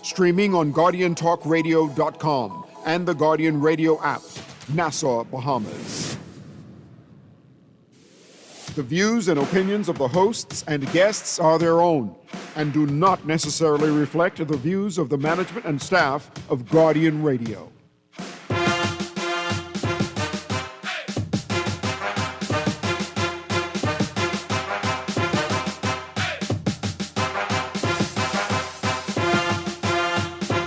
Streaming on GuardianTalkRadio.com and the Guardian Radio app, Nassau, Bahamas. The views and opinions of the hosts and guests are their own and do not necessarily reflect the views of the management and staff of Guardian Radio.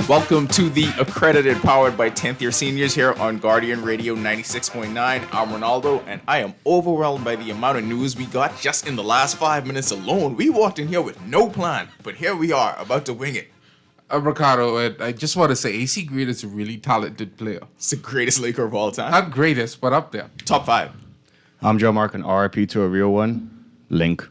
Welcome to the Accredited, powered by 10th year seniors here on Guardian Radio 96.9. I'm Ronaldo, and I am overwhelmed by the amount of news we got just in the last 5 minutes alone. We walked in here with no plan, but here we are, about to wing it. Ricardo, I just want to say AC Green is a really talented player. It's the greatest Laker of all time. Not greatest, but up there. Top 5. I'm Joe Mark, and RIP to a real one, Link.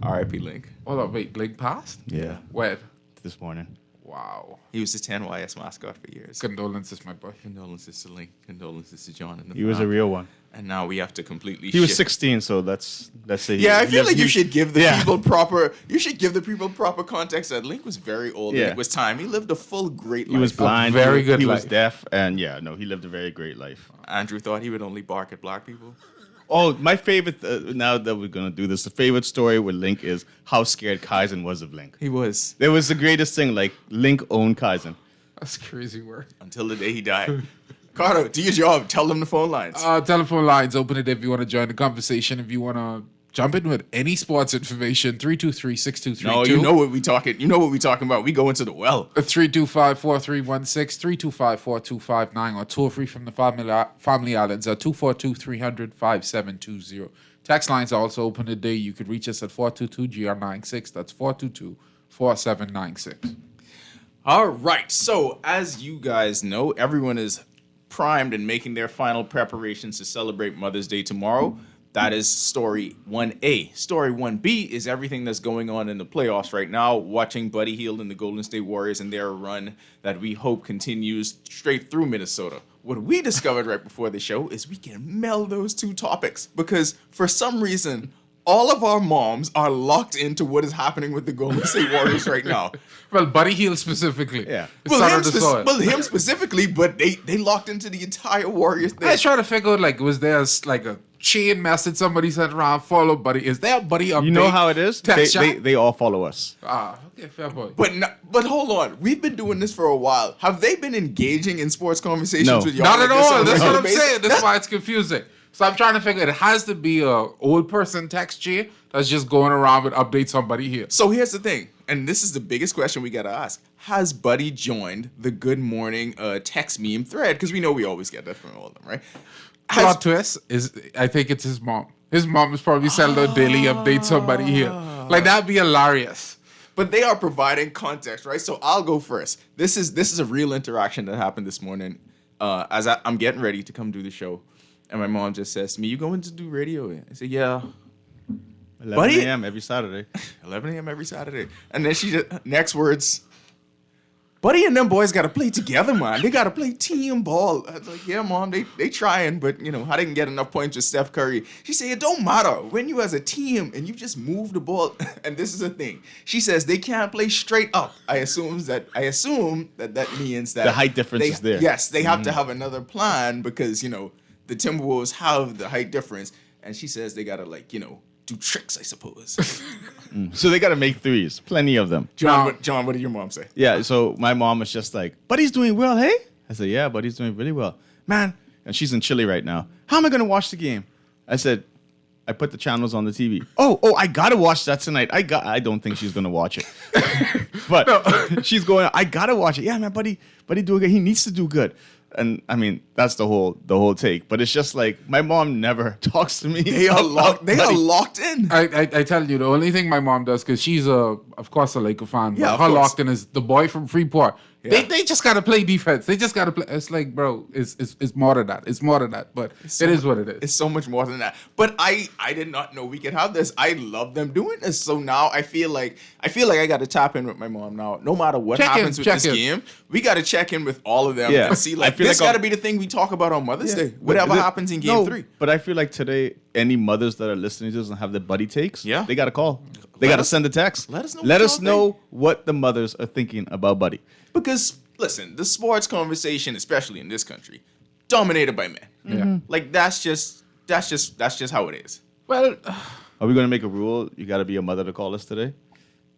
RIP Link. Hold on, wait, Link passed? Yeah. When? This morning. Wow. He was the 10YS mascot for years. Condolences, my boy. Condolences to Link. Condolences to John. And the He was a real one. And now we have to completely He was shift. 16, so let's say. Yeah, I feel like you should give the Yeah. people proper. You should give the people proper context. That Link was very old. Yeah. And it was time. He lived a full, great life. He was blind. very good He was life. deaf, and he lived a very great life. Andrew thought he would only bark at black people. Oh, my favorite, now that we're going to do this, the favorite story with Link is how scared Kaizen was of Link. He was. It was the greatest thing, like, Link owned Kaizen. That's crazy word. Until the day he died. Carter, do your job. Tell them the phone lines. Telephone lines, open it if you want to join the conversation. If you want to jump in with any sports information, 323-6232. No, you know what we talking. You know what we talking about. We go into the well. 325-4316, 325-4259, or toll free from the Family Islands at 242-300-5720. Text lines are also open today. You could reach us at 422-GR96. That's 422-4796. All right. So, as you guys know, everyone is primed and making their final preparations to celebrate Mother's Day tomorrow. That is story 1A. Story 1B is everything that's going on in the playoffs right now, watching Buddy Hield and the Golden State Warriors and their run that we hope continues straight through Minnesota. What we discovered right before the show is we can meld those two topics because for some reason, all of our moms are locked into what is happening with the Golden State Warriors right now. Well, Buddy Hield specifically. Yeah. Well, him specifically, but they locked into the entire Warriors thing. I was trying to figure out, like, was there like a chain message somebody sent around, follow Buddy? Is there a Buddy update? You know how it is? Text chat? They all follow us. Okay, fair point. But hold on, we've been doing this for a while. Have they been engaging in sports conversations No. with y'all? Not like at this all. on a That's what regular I'm basis? saying. That's why it's confusing. So I'm trying to figure it has to be a old person text chain that's just going around with updates on Buddy here. So here's the thing, and this is the biggest question we gotta ask: has Buddy joined the Good Morning text meme thread? Because we know we always get that from all of them, right? Plot twist is, I think it's his mom. His mom is probably sending a daily update to Buddy here. Like, that'd be hilarious. But they are providing context, right? So I'll go first. This is a real interaction that happened this morning as I'm getting ready to come do the show. And my mom just says to me, "You going to do radio?" I said, "Yeah." 11 Buddy? a.m. every Saturday. 11 a.m. every Saturday. And then she just, next words, "Buddy and them boys got to play together, man. They got to play team ball." I was like, "Yeah, Mom, they trying, but, I didn't get enough points with Steph Curry." She said, "It don't matter when you as a team and you just move the ball." And this is the thing. She says they can't play straight up. I assume that means that The height difference is there. Yes, they have to have another plan because, the Timberwolves have the height difference. And she says they got to, do tricks, I suppose. So they got to make threes. Plenty of them. John, what did your mom say? Yeah, so my mom was just like, "Buddy's doing well, hey?" I said, "Yeah, Buddy's doing really well." "Man," and she's in Chile right now. "How am I going to watch the game?" I said, "I put the channels on the TV." Oh, I got to watch that tonight. I don't think she's going to watch it. But she's going, "I got to watch it." "Yeah, man, Buddy doing good. He needs to do good." And I mean, that's the whole take. But it's just like my mom never talks to me. They are locked in. I tell you, the only thing my mom does, because she's of course a Laker fan, Yeah, but of her course. locked in is the boy from Freeport. Yeah. They just gotta play defense. They just gotta play. It's like, bro, it's more than that. It's more than that. But it is what it is. It's so much more than that. But I did not know we could have this. I love them doing this. So now I feel like I got to tap in with my mom now. No matter what happens with this game, we got to check in with all of them and see I feel this like got to be the thing we talk about on Mother's Day. Whatever happens in Game 3. But I feel like today any mothers that are listening to this and have their buddy takes, Yeah. they got to call. They got to send a text. let us know Let what us y'all know what the mothers are thinking about Buddy. Because listen, the sports conversation, especially in this country, dominated by men. Yeah. Like that's just how it is. Well, Are we going to make a rule? You got to be a mother to call us today?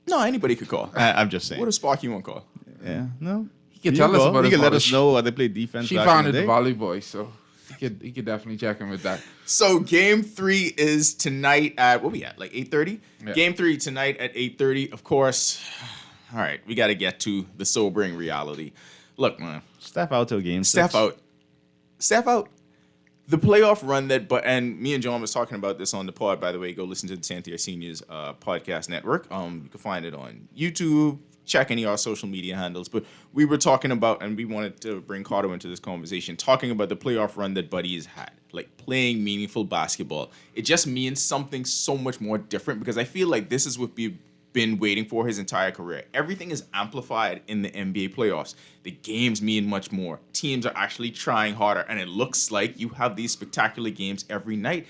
No, anybody could call. I'm just saying. What if Sparky won't call? Yeah, no. he can You tell us go. about You his can let mother. us know how they play defense. She back founded in the the day. Volley Boys, so he could definitely check him with that. So game 3 is tonight at what we at? Like 8:30? Yeah. Game 3 tonight at 8:30. Of course. All right, we got to get to the sobering reality. Look, man. Staff out till game Staff 6. out. Staff out. The playoff run and me and John was talking about this on the pod, by the way. Go listen to the Santier Seniors podcast network. You can find it on YouTube. Check any of our social media handles. But we were talking about, and we wanted to bring Carter into this conversation, talking about the playoff run that Buddy has had. Like playing meaningful basketball. It just means something so much more different because I feel like this is what we've been waiting for his entire career. Everything is amplified in the NBA playoffs. The games mean much more. Teams are actually trying harder, and it looks like you have these spectacular games every night.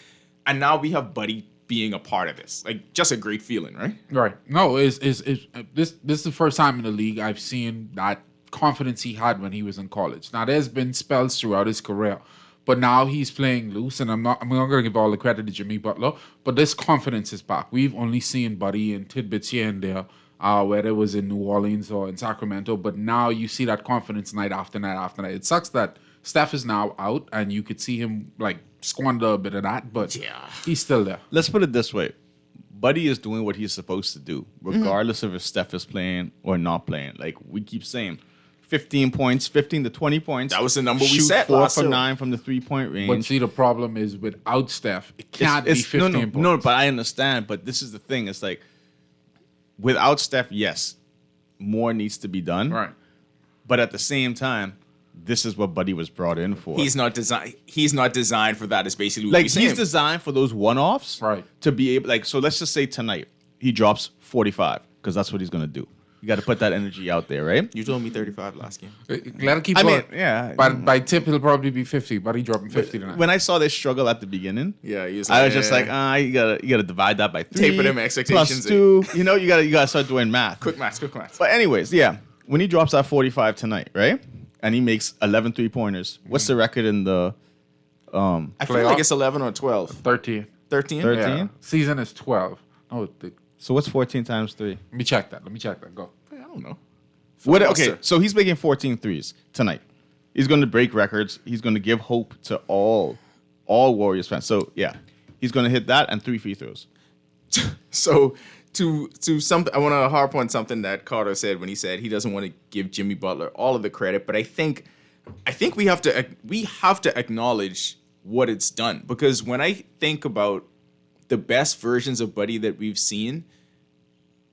And now we have Buddy being a part of this. Like, just a great feeling, right? Right. No, this is the first time in the league I've seen that confidence he had when he was in college. Now there's been spells throughout his career, but now he's playing loose, and I'm not gonna give all the credit to Jimmy Butler, but this confidence is back. We've only seen Buddy in tidbits here and there, whether it was in New Orleans or in Sacramento, but now you see that confidence night after night after night. It sucks that Steph is now out, and you could see him like squander a bit of that, but Yeah. he's still there. Let's put it this way. Buddy is doing what he's supposed to do, regardless of if Steph is playing or not playing. Like we keep saying, 15 points, 15 to 20 points. That was the number we Shoot set 4 last for year. 9 from the 3-point range. But see, the problem is without Steph, it can't be It's- 15 no, points. no, but I understand. But this is the thing. It's like, without Steph, yes, more needs to be done. Right. But at the same time, this is what Buddy was brought in for. He's not designed for that, is basically what like we're saying. he's designed for those one-offs, Right. To be able, like, so let's just say tonight he drops 45 because that's what he's gonna do. You got to put that energy out there, right? You told me 35 last game. Let it keep I going. mean, yeah. By tip, he'll probably be 50, but he dropping 50 tonight. When I saw this struggle at the beginning, Yeah, he was I like, was just like, you gotta divide that by 3. Taper them expectations plus 2. You know, you gotta start doing math. quick maths. But anyways, yeah, when he drops that 45 tonight, right, and he makes 11 3-pointers, what's the record in the I feel Playoff? like it's 11 or 12. 13. 13? 13? Yeah. Season is 12. Oh, So what's 14 times 3? let me check that. Go. I don't know. What? Filibuster. Okay, so he's making 14 threes tonight. He's going to break records. He's going to give hope to all Warriors fans. So yeah, he's going to hit that and 3 free throws. So to something, I want to harp on something that Carter said when he said he doesn't want to give Jimmy Butler all of the credit, but I think we have to acknowledge what it's done, because when I think about the best versions of Buddy that we've seen,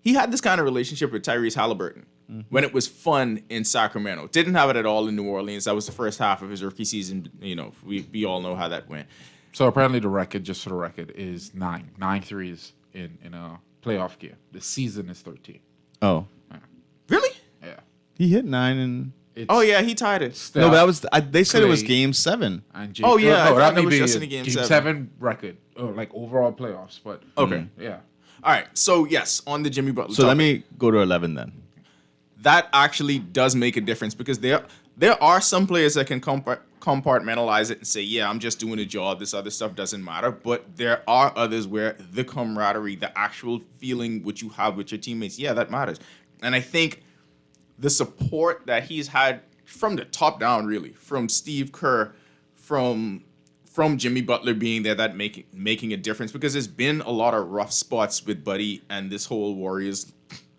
he had this kind of relationship with Tyrese Halliburton when it was fun in Sacramento. Didn't have it at all in New Orleans. That was the first half of his rookie season. You know, we all know how that went. So apparently the record, just for the record, is 9 threes in a playoff game. The season is 13. Oh, Really? Yeah. he hit 9 and. It's Oh yeah, he tied it. Steph No, but that was. They said it was Clay, game 7. and Oh, yeah, I thought that that may was be just a in the game game 7. 7 record, like overall playoffs. But Okay. yeah. All right. So yes, on the Jimmy Butler. So let topic, me go to 11 then. that actually does make a difference, because there are some players that can compartmentalize it and say, yeah, I'm just doing a job. This other stuff doesn't matter. But there are others where the camaraderie, the actual feeling which you have with your teammates, yeah, that matters. And I think the support that he's had from the top down, really, from Steve Kerr, from Jimmy Butler being there, that making a difference, because there's been a lot of rough spots with Buddy and this whole Warriors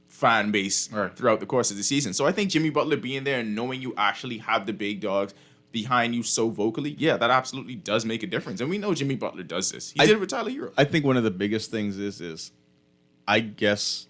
fan base Right. throughout the course of the season. So I think Jimmy Butler being there and knowing you actually have the big dogs behind you so vocally, yeah, that absolutely does make a difference. And we know Jimmy Butler does this. He did it with Tyler Hero. I think one of the biggest things is I guess,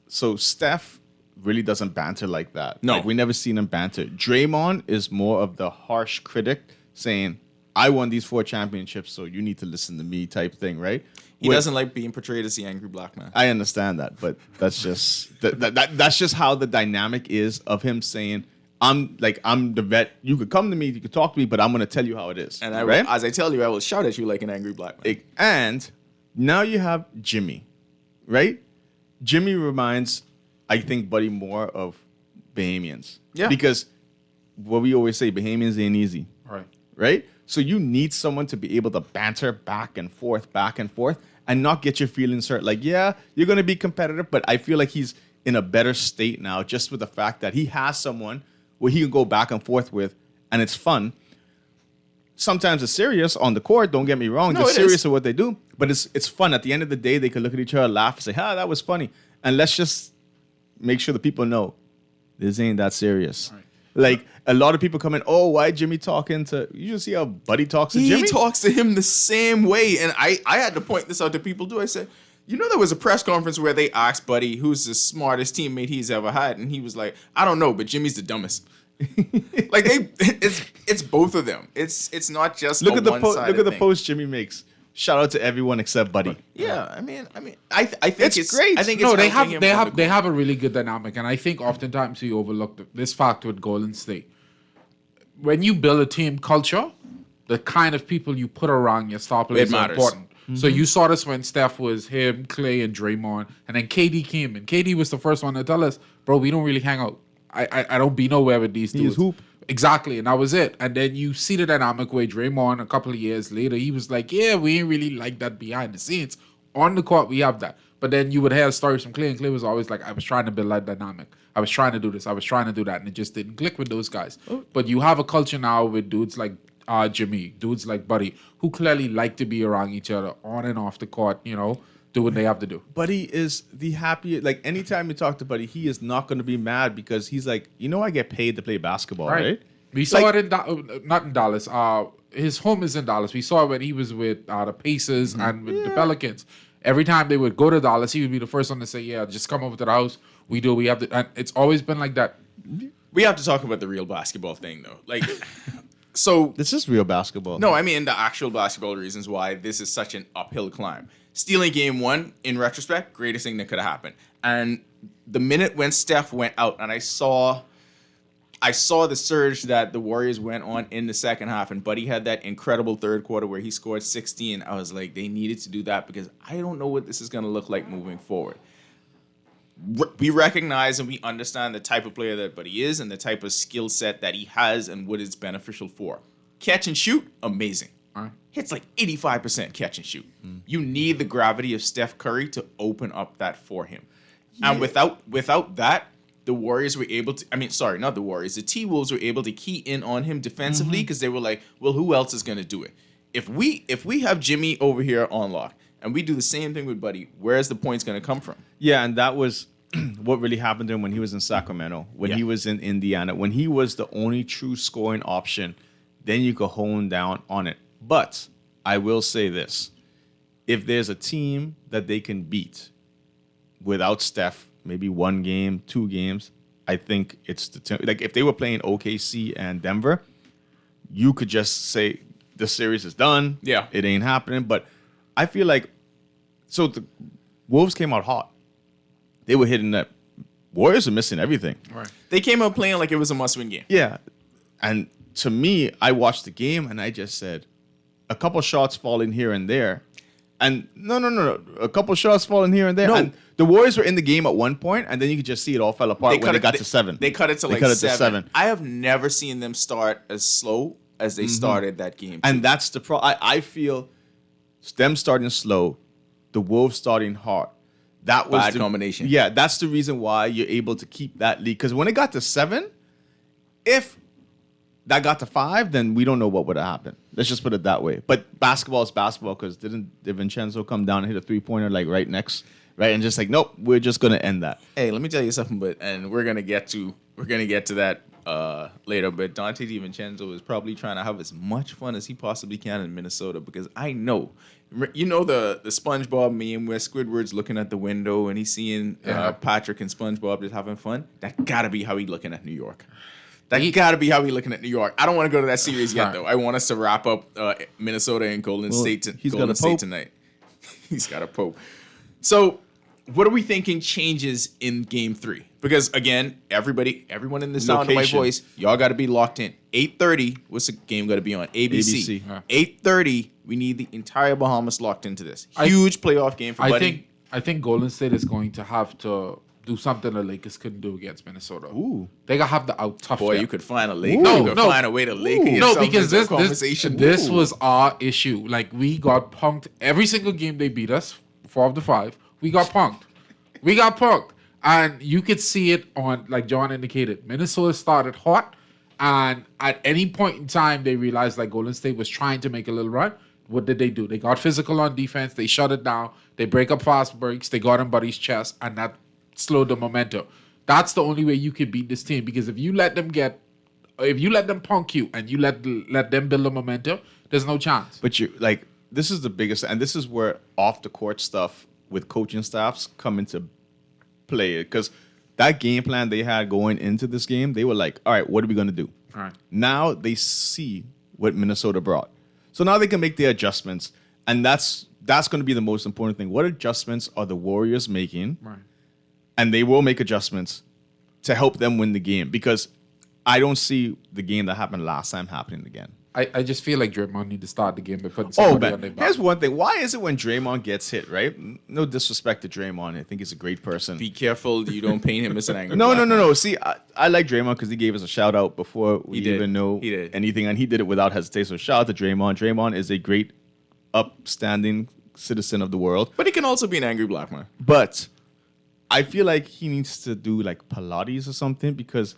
so Steph really doesn't banter like that. No. Like, we never seen him banter. Draymond is more of the harsh critic saying, I won these 4 championships, so you need to listen to me type thing, right? He With- doesn't like being portrayed as the angry black man. I understand that, but that's just that's just how the dynamic is of him saying, I'm the vet. You could come to me, you could talk to me, but I'm gonna tell you how it is. And right? as I tell you, I will shout at you like an angry black man. And now you have Jimmy, right? Jimmy reminds, I think, Buddy more of Bahamians. Yeah. Because what we always say, Bahamians ain't easy. Right. Right? So you need someone to be able to banter back and forth, and not get your feelings hurt. Like, yeah, you're going to be competitive, but I feel like he's in a better state now just with the fact that he has someone where he can go back and forth with, and it's fun. Sometimes it's serious on the court, don't get me wrong. No, They're it serious is. at what they do, but it's fun. At the end of the day, they can look at each other, laugh, and say, that was funny. And let's just make sure the people know this ain't that serious. Right. Like, a lot of people come in, why Jimmy talking to... You just see how Buddy talks to He Jimmy? talks to him the same way. And I had to point this out to people too. I said, there was a press conference where they asked Buddy who's the smartest teammate he's ever had. And he was like, I don't know, but Jimmy's the dumbest. Like it's both of them. It's not just Look at the one-sided thing. post Jimmy makes. Shout out to everyone except Buddy. Yeah, I mean, I think it's great. I think No, it's they helping him on the they court. have a really good dynamic, and I think oftentimes we overlook this fact with Golden State. When you build a team culture, the kind of people you put around your star players are matters. important. So you saw this when Steph was him, Clay, and Draymond, and then KD came, and KD was the first one to tell us, bro, we don't really hang out. I don't be nowhere with these dudes. hoop. Exactly, and that was it. And then you see the dynamic where Draymond, a couple of years later, he was like, yeah, we ain't really like that behind the scenes. On the court, we have that. But then you would hear stories from Clay, and Clay was always like, I was trying to build that dynamic. I was trying to do this. I was trying to do that, and it just didn't click with those guys. But you have a culture now with dudes like Jimmy, dudes like Buddy, who clearly like to be around each other on and off the court, do what they have to do. Buddy is the happiest. Like, anytime you talk to Buddy, he is not going to be mad because he's like, I get paid to play basketball, right? We saw it in not in Dallas. His home is in Dallas. We saw it when he was with the Pacers and with the Pelicans. Every time they would go to Dallas, he would be the first one to say, yeah, just come over to the house. We do. We have to. And it's always been like that. We have to talk about the real basketball thing, though. Like, so This is real basketball. no, I mean the actual basketball reasons why this is such an uphill climb. Stealing game one, in retrospect, greatest thing that could have happened. And the minute when Steph went out, and I saw the surge that the Warriors went on in the second half, and Buddy had that incredible third quarter where he scored 16. I was like, they needed to do that because I don't know what this is going to look like moving forward. We recognize and we understand the type of player that Buddy is and the type of skill set that he has and what it's beneficial for. Catch and shoot, amazing. Hits like 85% catch and shoot. You need the gravity of Steph Curry to open up that for him. Yeah. And without that, the Warriors were able to, not the Warriors, the T-Wolves were able to key in on him defensively because they were like, well, who else is going to do it? If we have Jimmy over here on lock and we do the same thing with Buddy, where's the points going to come from? Yeah, and that was what really happened to him when he was in Sacramento, when he was in Indiana, when he was the only true scoring option. Then you could hone down on it. But I will say this. If there's a team that they can beat without Steph, maybe one game, 2 games, I think it's the team. Like, if they were playing OKC and Denver, you could just say the series is done. Yeah. It ain't happening. But I feel like, so the Wolves came out hot. They were hitting that. Warriors are missing everything. Right. They came out playing like it was a must-win game. Yeah. And to me, I watched the game and I just said, a couple shots falling here and there. And no. A couple shots falling here and there. No. And the Warriors were in the game at one point, and then you could just see it all fell apart when they got to 7. They cut it to like 7. I have never seen them start as slow as they started that game. And that's the problem. I feel them starting slow, the Wolves starting hard. That was Bad the combination. Yeah, that's the reason why you're able to keep that lead. Because when it got to 7, if that got to 5, then we don't know what would have happened. Let's just put it that way. But basketball is basketball, because didn't DiVincenzo come down and hit a 3-pointer like right next, right? And just like, nope, we're just gonna end that. Hey, let me tell you something, and we're gonna get to that later. But Dante DiVincenzo is probably trying to have as much fun as he possibly can in Minnesota, because I know, you know, the SpongeBob meme where Squidward's looking at the window and he's seeing Patrick and SpongeBob just having fun. That gotta be how he's looking at New York. That gotta be how he's looking at New York. I don't want to go to that series yet, though. I want us to wrap up Minnesota and Golden State tonight. He's got a Pope. So, what are we thinking changes in Game 3? Because again, everyone in the sound of my Location. voice, y'all got to be locked in. 8:30. What's the game got to be on? ABC. ABC. 8:30. We need the entire Bahamas locked into this I- huge playoff game for I Buddy. think Golden State is going to have to do something the Lakers couldn't do against Minnesota. Ooh. They gotta have to out tough Boy, them. you could find a lake. No, you could no. find a way to lake No, yourself because into a this conversation. this Ooh. was our issue. Like we got punked every single game they beat us, 4 of the 5. We got punked. We got punked. And you could see it on, like John indicated, Minnesota started hot, and at any point in time they realized like Golden State was trying to make a little run. What did they do? They got physical on defense, they shut it down, they break up fast breaks, they got in Buddy's chest, and that slowed the momentum. That's the only way you could beat this team, because if you let them punk you and you let them build the momentum, there's no chance. But you like this is the biggest, and this is where off the court stuff with coaching staffs come into play, because that game plan they had going into this game, they were like, all right, what are we going to do? All right. Now they see what Minnesota brought, so now they can make their adjustments, and that's going to be the most important thing. What adjustments are the Warriors making? Right. And they will make adjustments to help them win the game, because I don't see the game that happened last time happening again. I just feel like Draymond need to start the game by putting Oh, somebody on their man. back. Here's one thing. Why is it when Draymond gets hit, right? No disrespect to Draymond. I think he's a great person. Be careful you don't paint him as an angry. No. black man. See, I like Draymond because he gave us a shout out before we He did. even know He did. anything, and he did it without hesitation. So shout out to Draymond. Draymond is a great, upstanding citizen of the world. But he can also be an angry black man. But I feel like he needs to do like Pilates or something, because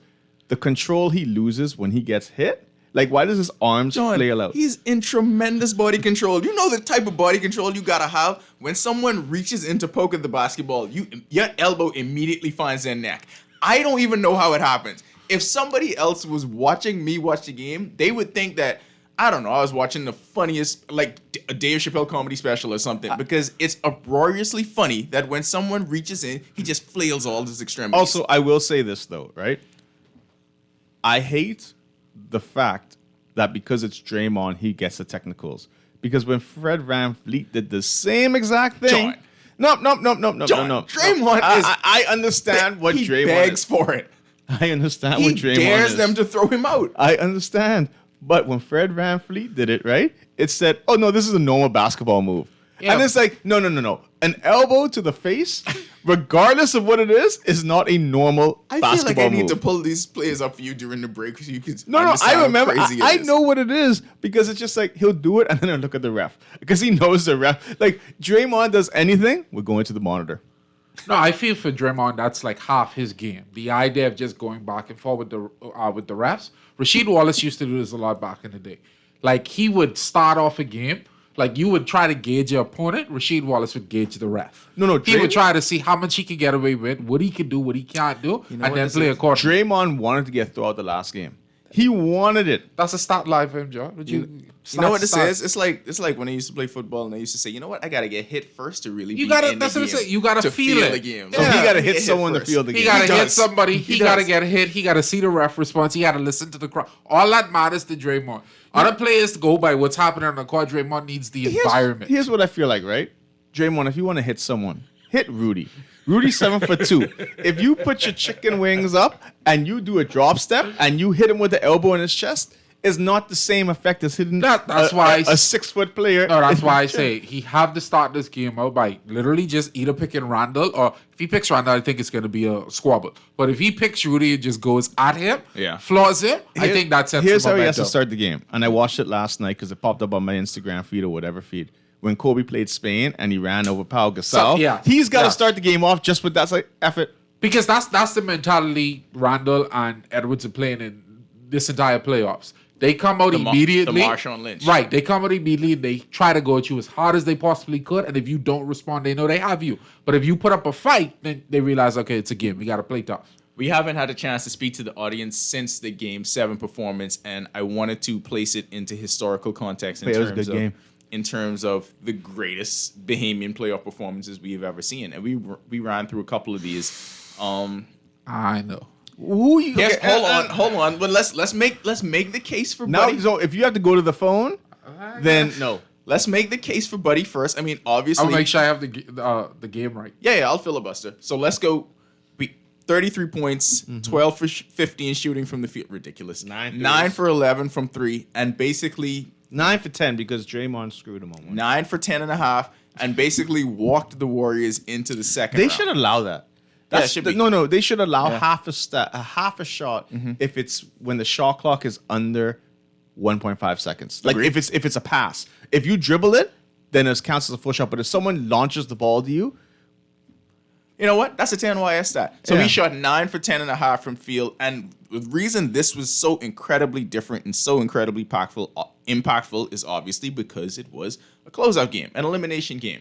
the control he loses when he gets hit, like why does his arms John, flail out? he's in tremendous body control. You know the type of body control you gotta have when someone reaches in to poke at the basketball. Your elbow immediately finds their neck. I don't even know how it happens. If somebody else was watching me watch the game, they would think that, I don't know, I was watching the funniest, like a Dave Chappelle comedy special or something, because it's uproariously funny that when someone reaches in, he just flails all his extremities. Also, I will say this though, right? I hate the fact that because it's Draymond, he gets the technicals. Because when Fred VanVleet did the same exact thing, John. no. Draymond is. I understand what he Draymond begs is. for it. I understand He what Draymond dares is. them to throw him out. I understand. But when Fred VanVleet did it, right? It said, oh no, this is a normal basketball move. Yeah. And it's like, no. An elbow to the face, regardless of what it is not a normal I feel basketball like I need move. to pull these players up for you during the break so you can. No, understand I how remember. crazy it I is. know what it is, because it's just like he'll do it and then he'll look at the ref, because he knows the ref. Like Draymond does anything, we're going to the monitor. No, I feel for Draymond, that's like half his game. The idea of just going back and forth with the refs. Rasheed Wallace used to do this a lot back in the day. Like he would start off a game, like you would try to gauge your opponent. Rasheed Wallace would gauge the ref. No, he would try to see how much he could get away with, what he could do, what he can't do, know and what then this play is? accordingly. Draymond wanted to get thrown out the last game. He wanted it. That's a stat line for him, John. Would You know what this is? It's like when I used to play football and I used to say, you know what, I gotta get hit first to really. You be gotta- in that's the what I'm game, saying. You gotta to feel it. the game. So he got to Get hit someone to first. feel the game. He gotta hit does. somebody. He He gotta does. get hit. He gotta see the ref response. He gotta listen to the crowd. All that matters to Draymond. Other players go by what's happening on the court. Draymond needs the environment. Here's what I feel like, right? Draymond, if you want to hit someone, hit Rudy. Rudy's 7'2". If you put your chicken wings up and you do a drop step and you hit him with the elbow in his chest, it's not the same effect as hitting That's why a 6-foot player. No, that's why I say he have to start this game out by literally just either picking Randall, or if he picks Randall, I think it's going to be a squabble. But if he picks Rudy and just goes at him, Yeah. flaws him, I think that sets Here's the how he has to momentum. start the game. And I watched it last night because it popped up on my Instagram feed or whatever feed. When Kobe played Spain and he ran over Pau Gasol, yeah. he's got to Yeah. start the game off just with that like effort. Because that's the mentality Randall and Edwards are playing in this entire playoffs. They come out immediately. the Marshawn Lynch. Right. They come out immediately and they try to go at you as hard as they possibly could. And if you don't respond, they know they have you. But if you put up a fight, then they realize, okay, it's a game. We got to play tough. We haven't had a chance to speak to the audience since the Game 7 performance, and I wanted to place it into historical context It was a good game. in terms of the greatest Bahamian playoff performances we've ever seen. And we ran through a couple of these. I know. Who you? Yes, okay, hold on. But let's make the case for Now, Buddy. so if you have to go to the phone, then no. Let's make the case for Buddy first. I mean, obviously, I'll make sure I have the game right. yeah, I'll filibuster. So let's go. 33 points, 12 for 15 shooting from the field. Ridiculous. 9 for 11 from 3, and basically 9 for 10 because Draymond screwed him on one. 9 for 10 and a half, and basically walked the Warriors into the second They round. should allow that. Yeah, it should be. No, they should allow half a shot if it's when the shot clock is under 1.5 seconds. Like Agreed. if it's a pass. If you dribble it, then it counts as a full shot. But if someone launches the ball to you, You know what? That's a 10YS stat. So Yeah. he shot 9 for 10 and a half from field. And the reason this was so incredibly different and so incredibly impactful is obviously because it was a closeout game, an elimination game.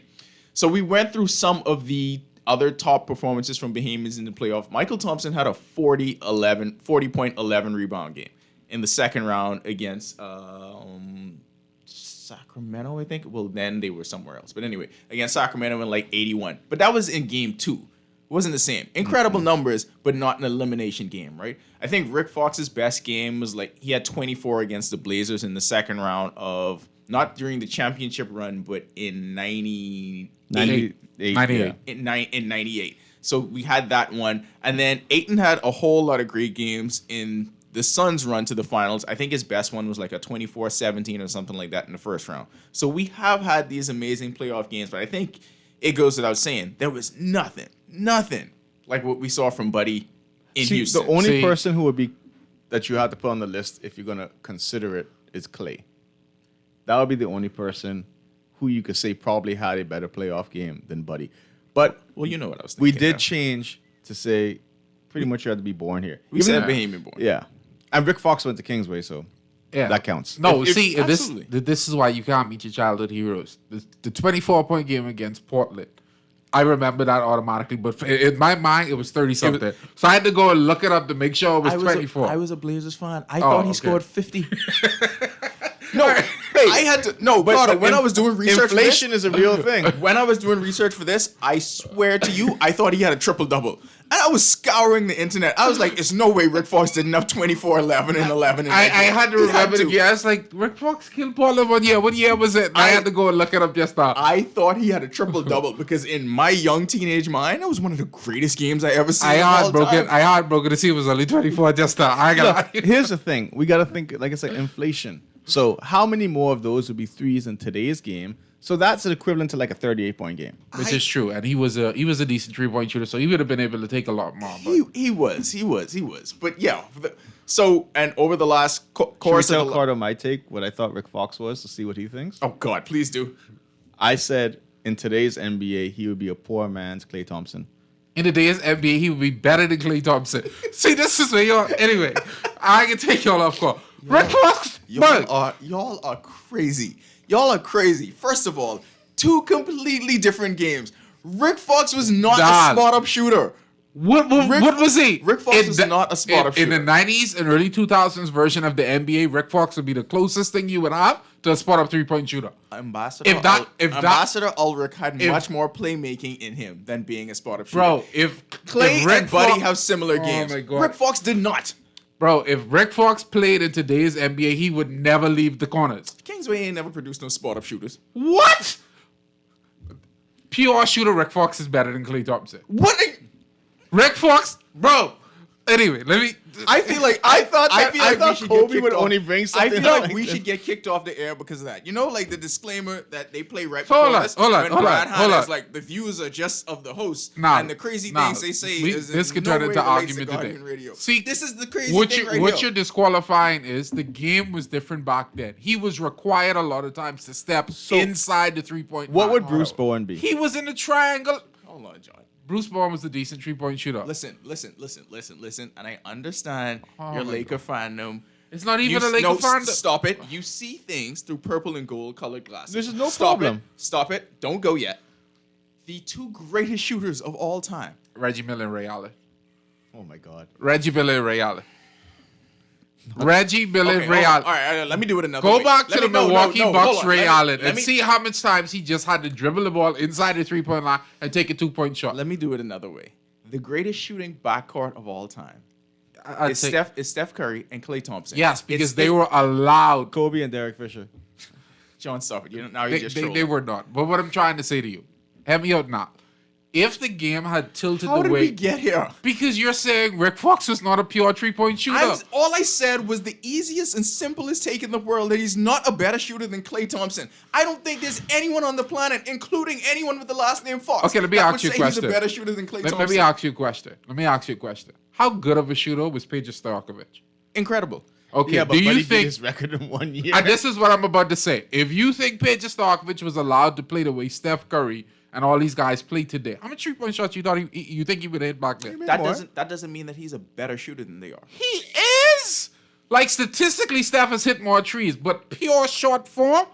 So we went through some of the other top performances from Bahamians in the playoff. Michael Thompson had a 40.11 rebound game in the second round against Sacramento, I think. Well, then they were somewhere else. But anyway, against Sacramento in like 81. But that was in game 2. It wasn't the same. Incredible numbers, but not an elimination game, right? I think Rick Fox's best game was like he had 24 against the Blazers in the second round of, not during the championship run, but in 98. 98. In 98. So we had that one. And then Ayton had a whole lot of great games in the Suns' run to the finals. I think his best one was like a 24-17 or something like that in the first round. So we have had these amazing playoff games, but I think it goes without saying, there was nothing like what we saw from Buddy in Houston. the only person who would be that you have to put on the list if you're gonna consider it is Clay. That would be the only person who you could say probably had a better playoff game than Buddy. But Well, you know what I was we thinking. did change to say pretty much you had to be born here. We said Bahamian born. Yeah. And Rick Fox went to Kingsway, so Yeah, that counts. No, If- see, absolutely. this is why you can't meet your childhood heroes. The 24-point game against Portland, I remember that automatically, but in my mind it was 30 something. So I had to go and look it up to make sure it was 24. I was a Blazers fan. I thought thought he he okay. scored 50. No, I had to. No, brother, when I was doing research for this, inflation is a real thing. when I was doing research for this, I swear to you, I thought he had a triple double. And I was scouring the internet. I was like, "There's no way Rick Fox didn't have 24, 11, and 11." I had to He remember the to. year. I was like, Rick Fox killed Portland one year. What year was it? And I had to go and look it up just now. I thought he had a triple double because in my young teenage mind, that was one of the greatest games I ever seen. I of all heartbroken. time. I heartbroken to see it was only 24 just now. I got Look, here's the thing. We got to think, like I said, inflation. So how many more of those would be threes in today's game? So that's an equivalent to like a 38-point game. which is true. And he was a decent 3-point shooter, so he would have been able to take a lot more. But He was. But yeah, so and over the last Should we course of tell the Carter my take, what I thought Rick Fox was, to see what he thinks? oh God, please do. I said in today's NBA, he would be a poor man's Klay Thompson. in today's NBA, he would be better than Klay Thompson. See, this is where y'all. Anyway, I can take y'all off court. Rick Fox, but Y'all are crazy. Y'all are crazy. First of all, 2 completely different games. Rick Fox was not Dog. a spot-up shooter. what was he? Rick Fox was not a spot-up in the shooter. 90s and early 2000s version of the NBA, Rick Fox would be the closest thing you would have to a spot-up 3-point shooter. Ambassador Ulrich had much more playmaking in him than being a spot-up shooter. Bro, if Clay if Rick and Buddy Fox- have similar games. my God. Rick Fox did not. Bro, if Rick Fox played in today's NBA, he would never leave the corners. Kingsway ain't never produced no spot-up shooters. What? Pure shooter Rick Fox is better than Klay Thompson. What? Rick Fox, bro. Anyway, let me. I feel like I thought we should get Kobe kicked would off. only bring I something feel like like we this. should get kicked off the air because of that. You know, like the disclaimer that they play right Hold before on, this. hold on, when hold Brad on, Hahn hold is on. like, the views are just of the host. Nah, and the crazy nah. things they say We- is this in could no turn way into relates to argument Guardian today. Radio. See, this is the crazy What thing right what here. you're disqualifying is the game was different back then. He was required a lot of times to step inside the 3-point What line. would Bruce Bowen be? He was in the triangle. Hold on, John. Bruce Bowen was the decent 3-point shooter. Listen. And I understand Oh your my Laker fandom. It's not even a Laker fan. Stop it. You see things through purple and gold colored glasses. This is no Stop problem. It. Stop it. Don't go yet. The 2 greatest shooters of all time. Reggie Miller and Ray Allen. Oh my God. Reggie Miller and Ray Allen. Reggie Miller and Okay, Ray hold on. Allen. All right, let me do it another Go way. back to Let the me- no, Milwaukee hold Bucks, on. Ray Let Allen, me- and see how much times he just had to dribble the ball inside the 3-point line and take a 2-point shot. Let me do it another way. The greatest shooting backcourt of all time I'd is say- Steph Curry and Klay Thompson. Yes, because It's- they were allowed. Kobe and Derek Fisher. John, stop it. Now you're They, just they, trolling. they were not. But what I'm trying to say to you, help me out now. if the game had tilted How the did way, we get here? because you're saying Rick Fox was not a pure 3-point shooter. All I said was the easiest and simplest take in the world that he's not a better shooter than Klay Thompson. I don't think there's anyone on the planet, including anyone with the last name Fox, Okay, let me that ask would you a say he's question. a better shooter than Klay Thompson. Let me ask you a question. How good of a shooter was Peja Stojakovic? Incredible. Okay, Yeah, but do you Buddy beat think? his record in 1 year? And this is what I'm about to say. If you think Peja Stojakovic was allowed to play the way Steph Curry and all these guys play today, how many 3-point shots you thought you think he would hit back then? That doesn't mean that he's a better shooter than they are. He is. Like statistically, Steph has hit more trees, but pure short form,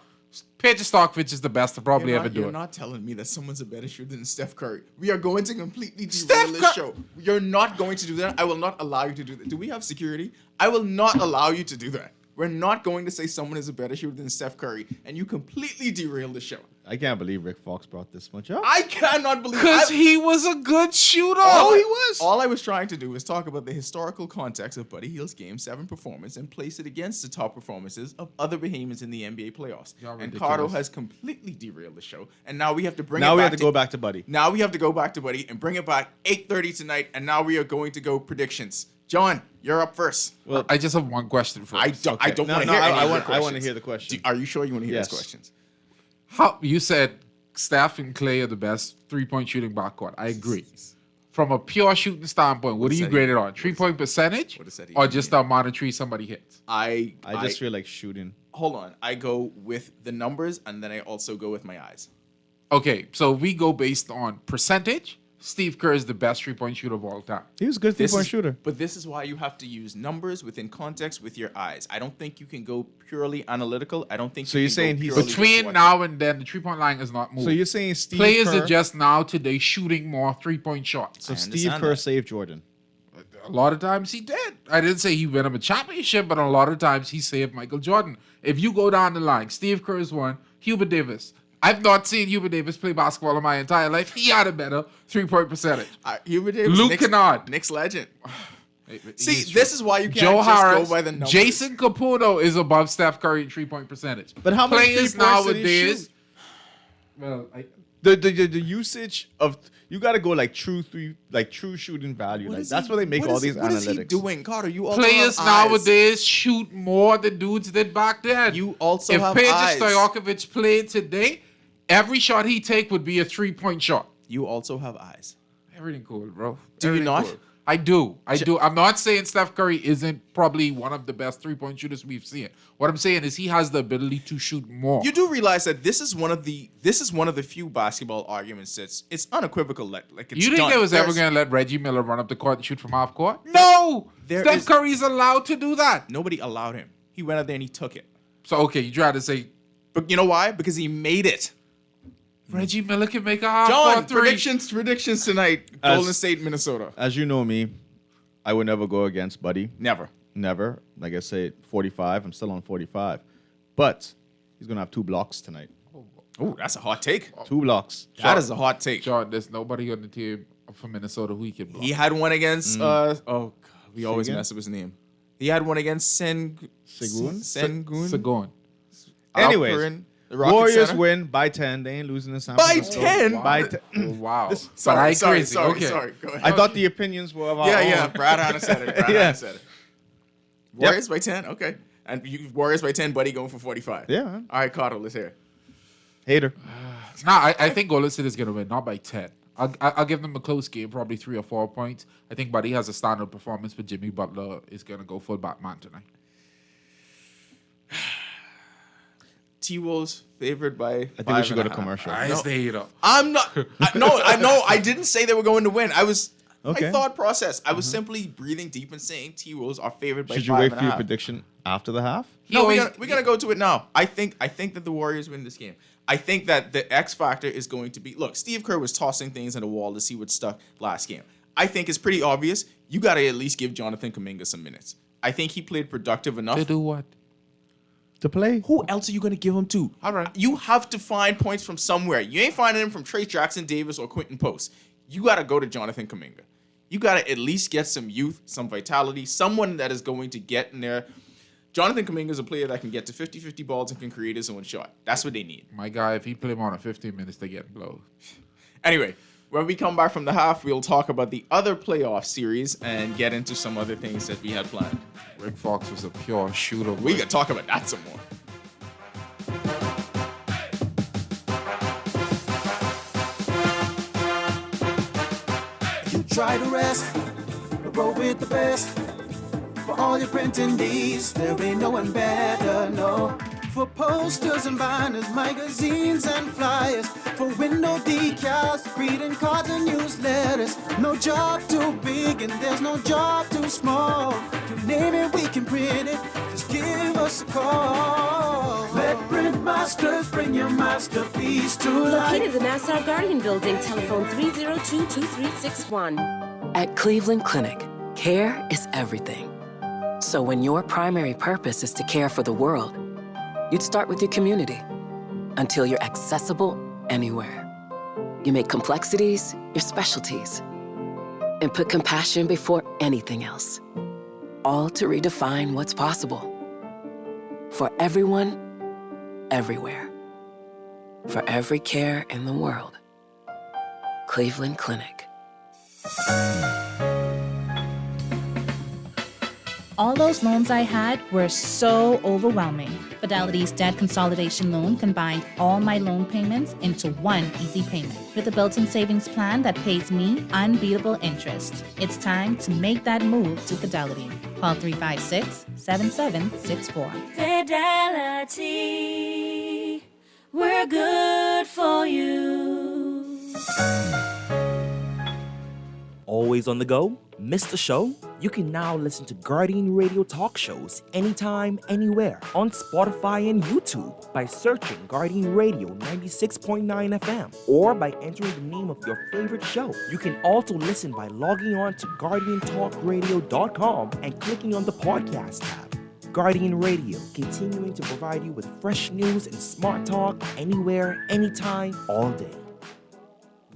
Peja Stojakovic is the best to probably ever do You're it. not telling me that someone's a better shooter than Steph Curry. We are going to completely derail Steph this Cur- show. You're not going to do that. I will not allow you to do that. Do we have security? I will not allow you to do that. We're not going to say someone is a better shooter than Steph Curry, and you completely derail the show. I can't believe Rick Fox brought this much up. I cannot believe Because I- he was a good shooter. All he I- was. All I was trying to do was talk about the historical context of Buddy Hield's Game 7 performance and place it against the top performances of other behemoths in the NBA playoffs. Y'all And ridiculous. Cardo has completely derailed the show, and now we have to bring Now it we back have to go back to Buddy. Now we have to go back to Buddy and bring it back 8:30 tonight, and now we are going to go predictions. John, you're up first. Well, I just have one question for I you. don't, I don't No, want to no, hear any I of your want to questions. hear the question. Are you sure you want to hear Yes. these questions? How you said Steph and Clay are the best 3-point shooting backcourt. I agree. From a pure shooting standpoint, what do does you that grade it even- on? 3-point percentage, what does that or even just mean? the amount of trees somebody hits? I I feel like shooting. hold on. I go with the numbers, and then I also go with my eyes. Okay, so we go based on percentage. Steve Kerr is the best 3-point shooter of all time. He was a good This 3-point is- shooter. But this is why you have to use numbers within context with your eyes. I don't think you can go purely analytical. I don't think. So you you're can saying go he's- purely Between just now and then, the 3-point line is not moving. So you're saying Steve Players Kerr, are just now today shooting more 3-point shots. so I Steve understand Kerr that. saved Jordan. A lot of times he did. I didn't say he won him a championship, but a lot of times he saved Michael Jordan. If you go down the line, Steve Kerr is one, Hubert Davis. I've not seen Hubert Davis play basketball in my entire life. He had a better 3-point percentage. Hubert Davis, Luke Knicks, Kennard. Knicks legend. He's See, true. this is why you can't Joe just Harris, go by the numbers. Jason Caputo is above Steph Curry in 3-point percentage. But how many players 3-points did he nowadays? shoot? Well, The usage of you got to go like true shooting value. Like that's where they make all these What is he analytics. doing, Carter? You also players have eyes. nowadays shoot more than dudes did back then. You also if have Peja eyes. Stojakovic played today, every shot he take would be a 3-point shot. You also have eyes. Everything cool, bro. Do you Everything not? cool. I do. I'm not saying Steph Curry isn't probably one of the best 3-point shooters we've seen. What I'm saying is he has the ability to shoot more. You do realize that this is one of the few basketball arguments that's it's unequivocal. Like it's You think done. they was ever There's- going to let Reggie Miller run up the court and shoot from half court? No! There Steph is- Curry's allowed to do that. Nobody allowed him. He went out there and he took it. So, okay, you try to say But you know why? Because he made it. Reggie Miller can make a half John, court three. predictions tonight. As- Golden State, Minnesota. As you know me, I would never go against Buddy. Never. Never. Like I say, 45. I'm still on 45. But he's gonna have 2 blocks tonight. Oh, that's a hot take. 2 blocks. That is a hot take. John, there's nobody on the team from Minnesota who he can block. He had one against oh god, we always again? mess up his name. He had one against Sengun? Sengun. Sagon. Anyways, Alperin, the Rocket Warriors Center. win by 10. They ain't losing in San By Francisco. 10? By 10. Wow. This- But Sorry, I sorry, crazy. sorry, Okay. sorry. Go ahead. I thought the opinions were of our yeah. own. Brad Hanna said it. Brad Yeah. Hanna said it. Warriors by 10. Okay. And you Warriors by 10. Buddy going for 45. Yeah, man. All right, Carter. Let's hear it. Hater. Nah, I think Golden State is going to win, not by 10. I'll give them a close game, probably 3 or 4 points. I think Buddy has a standard performance, but Jimmy Butler is going to go full Batman tonight. T-Wolves favored by. I think we should go to commercial. I stay it up. I'm not. I didn't say they were going to win. I was. Okay. My thought process. I was simply breathing deep and saying T-Wolves are favored by Should you 5 wait and for a your half. prediction after the half? No, always- we're gonna go to it now. I think that the Warriors win this game. I think that the X factor is going to be look. Steve Kerr was tossing things at a wall to see what stuck last game. I think it's pretty obvious. You got to at least give Jonathan Kuminga some minutes. I think he played productive enough. To do what? To play? Who else are you going to give him to? All right. You have to find points from somewhere. You ain't finding them from Trey Jackson Davis or Quentin Post. You got to go to Jonathan Kuminga. You got to at least get some youth, some vitality, someone that is going to get in there. Jonathan Kuminga is a player that can get to 50-50 balls and can create his own shot. That's what they need. My guy, if he play more than 15 minutes, they get blown. Anyway, When we come back from the half, we'll talk about the other playoff series and get into some other things that we had planned. Rick Fox was a pure shooter. We can talk about that some more. You try to rest, roll with the best. For all your printing needs, there ain't no one better, no. For posters and banners, magazines and flyers. For window decals, greeting cards and newsletters. No job too big and there's no job too small. You name it, we can print it. Just give us a call. Let Print Masters bring your masterpiece to life. Located in the Nassau Guardian Building, telephone 302-2361. At Cleveland Clinic, care is everything. So when your primary purpose is to care for the world, you'd start with your community until you're accessible anywhere. You make complexities your specialties and put compassion before anything else, all to redefine what's possible. For everyone, everywhere. For every care in the world. Cleveland Clinic. All those loans I had were so overwhelming. Fidelity's debt consolidation loan combined all my loan payments into one easy payment with a built-in savings plan that pays me unbeatable interest. It's time to make that move to Fidelity. Call 356-7764. Fidelity, we're good for you. Always on the go? Missed the show? You can now listen to Guardian Radio talk shows anytime, anywhere on Spotify and YouTube by searching Guardian Radio 96.9 FM or by entering the name of your favorite show. You can also listen by logging on to GuardianTalkRadio.com and clicking on the podcast tab. Guardian Radio, continuing to provide you with fresh news and smart talk anywhere, anytime, all day.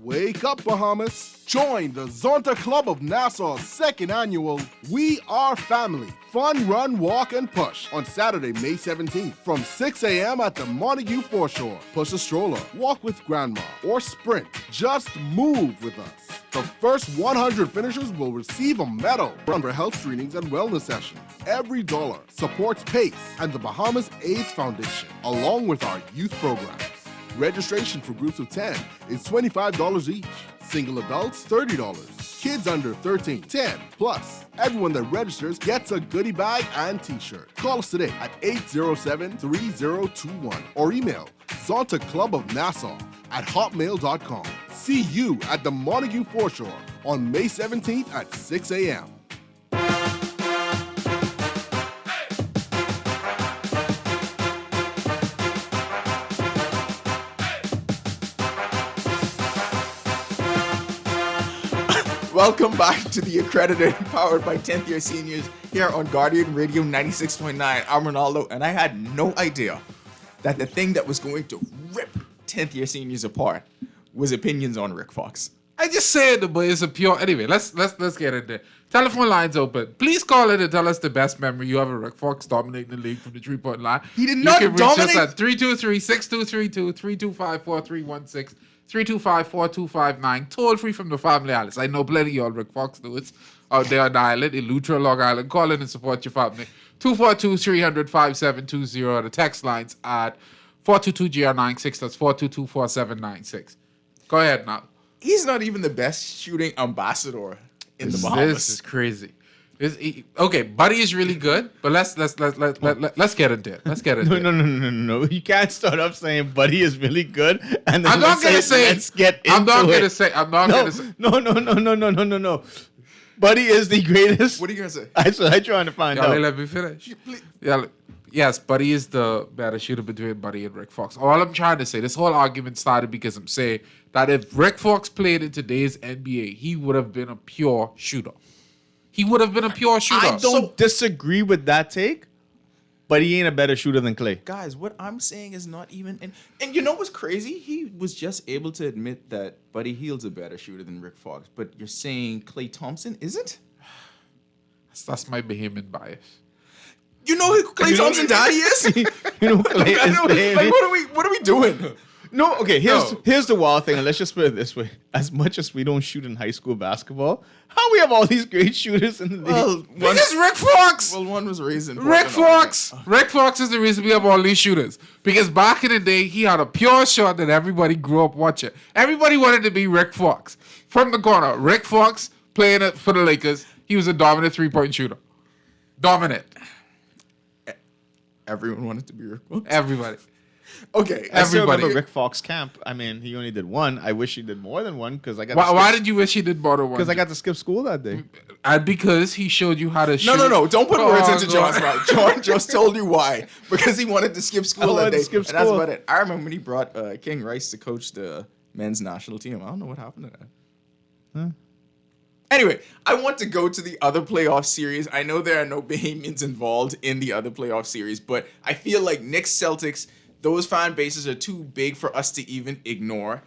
Wake up, Bahamas! Join the Zonta Club of Nassau's second annual We Are Family Fun Run, Walk, and Push on Saturday, May 17th from 6 a.m. at the Montague Foreshore. Push a stroller, walk with grandma, or sprint. Just move with us. The first 100 finishers will receive a medal for health screenings and wellness sessions. Every dollar supports PACE and the Bahamas AIDS Foundation, along with our youth programs. Registration for groups of 10 is $25 each. Single adults, $30. Kids under 13, 10 plus. Everyone that registers gets a goodie bag and t-shirt. Call us today at 807-3021 or email zontaclubofnassau@hotmail.com. See you at the Montague Foreshore on May 17th at 6 a.m. Welcome back to the Accredited, powered by 10th year seniors here on Guardian Radio 96.9. I'm Ronaldo, and I had no idea that the thing that was going to rip 10th year seniors apart was opinions on Rick Fox. I just said, but it's a pure. Anyway, let's get in there. Telephone lines open. Please call in and tell us the best memory you have of Rick Fox dominating the league from the 3-point line. He did not dominate. You can reach us at 323-6232, 325-4316. 325-4259, toll free from the family Alice. I know plenty of y'all Rick Fox dudes out there on the island, in Lutra, Long Island. Call in and support your family. 242-300-5720. The text lines at 422-GR96. That's 422-4796. Go ahead now. He's not even the best shooting ambassador in the Bahamas. This is crazy. Okay, Buddy is really good, but let's get into it. Let's get into it. No. You can't start off saying Buddy is really good and then I'm not gonna say. Let's get into it. I'm not gonna say. No. Buddy is the greatest. What are you gonna say? I trying to find out. Let me finish. Yeah. Yes, Buddy is the better shooter between Buddy and Rick Fox. All I'm trying to say, this whole argument started because I'm saying that if Rick Fox played in today's NBA, he would have been a pure shooter. He would have been a pure shooter. I don't disagree with that take, but he ain't a better shooter than Clay. Guys, what I'm saying is not even... And you know what's crazy? He was just able to admit that Buddy Hield's a better shooter than Rick Fox. But you're saying Klay Thompson isn't? That's my Bahamian bias. You know who Klay Thompson daddy is? You know who Clay is, baby. Like, what are we doing? No, okay. No. Here's the wild thing, and let's just put it this way: as much as we don't shoot in high school basketball, how we have all these great shooters in the league? Well, Because Rick Fox. well, one was raised in Rick Portland, Fox. Rick Fox is the reason we have all these shooters. Because back in the day, he had a pure shot that everybody grew up watching. Everybody wanted to be Rick Fox. From the corner, Rick Fox playing it for the Lakers. He was a dominant three-point shooter. Dominant. Everyone wanted to be Rick Fox. Everybody. Okay, I still Everybody. remember Rick Fox camp. I mean, he only did one. I wish he did more than one because I got. Why did you wish he did more than one? Because I got to skip school that day. And because he showed you how to shoot. No. Don't put words into John's God. mouth. John just told you why. Because he wanted to skip school wanted that to day. skip And that's school. about it. I remember when he brought King Rice to coach the men's national team. I don't know what happened to that. Anyway, I want to go to the other playoff series. I know there are no Bahamians involved in the other playoff series, but I feel like Knicks Celtics, those fan bases are too big for us to even ignore.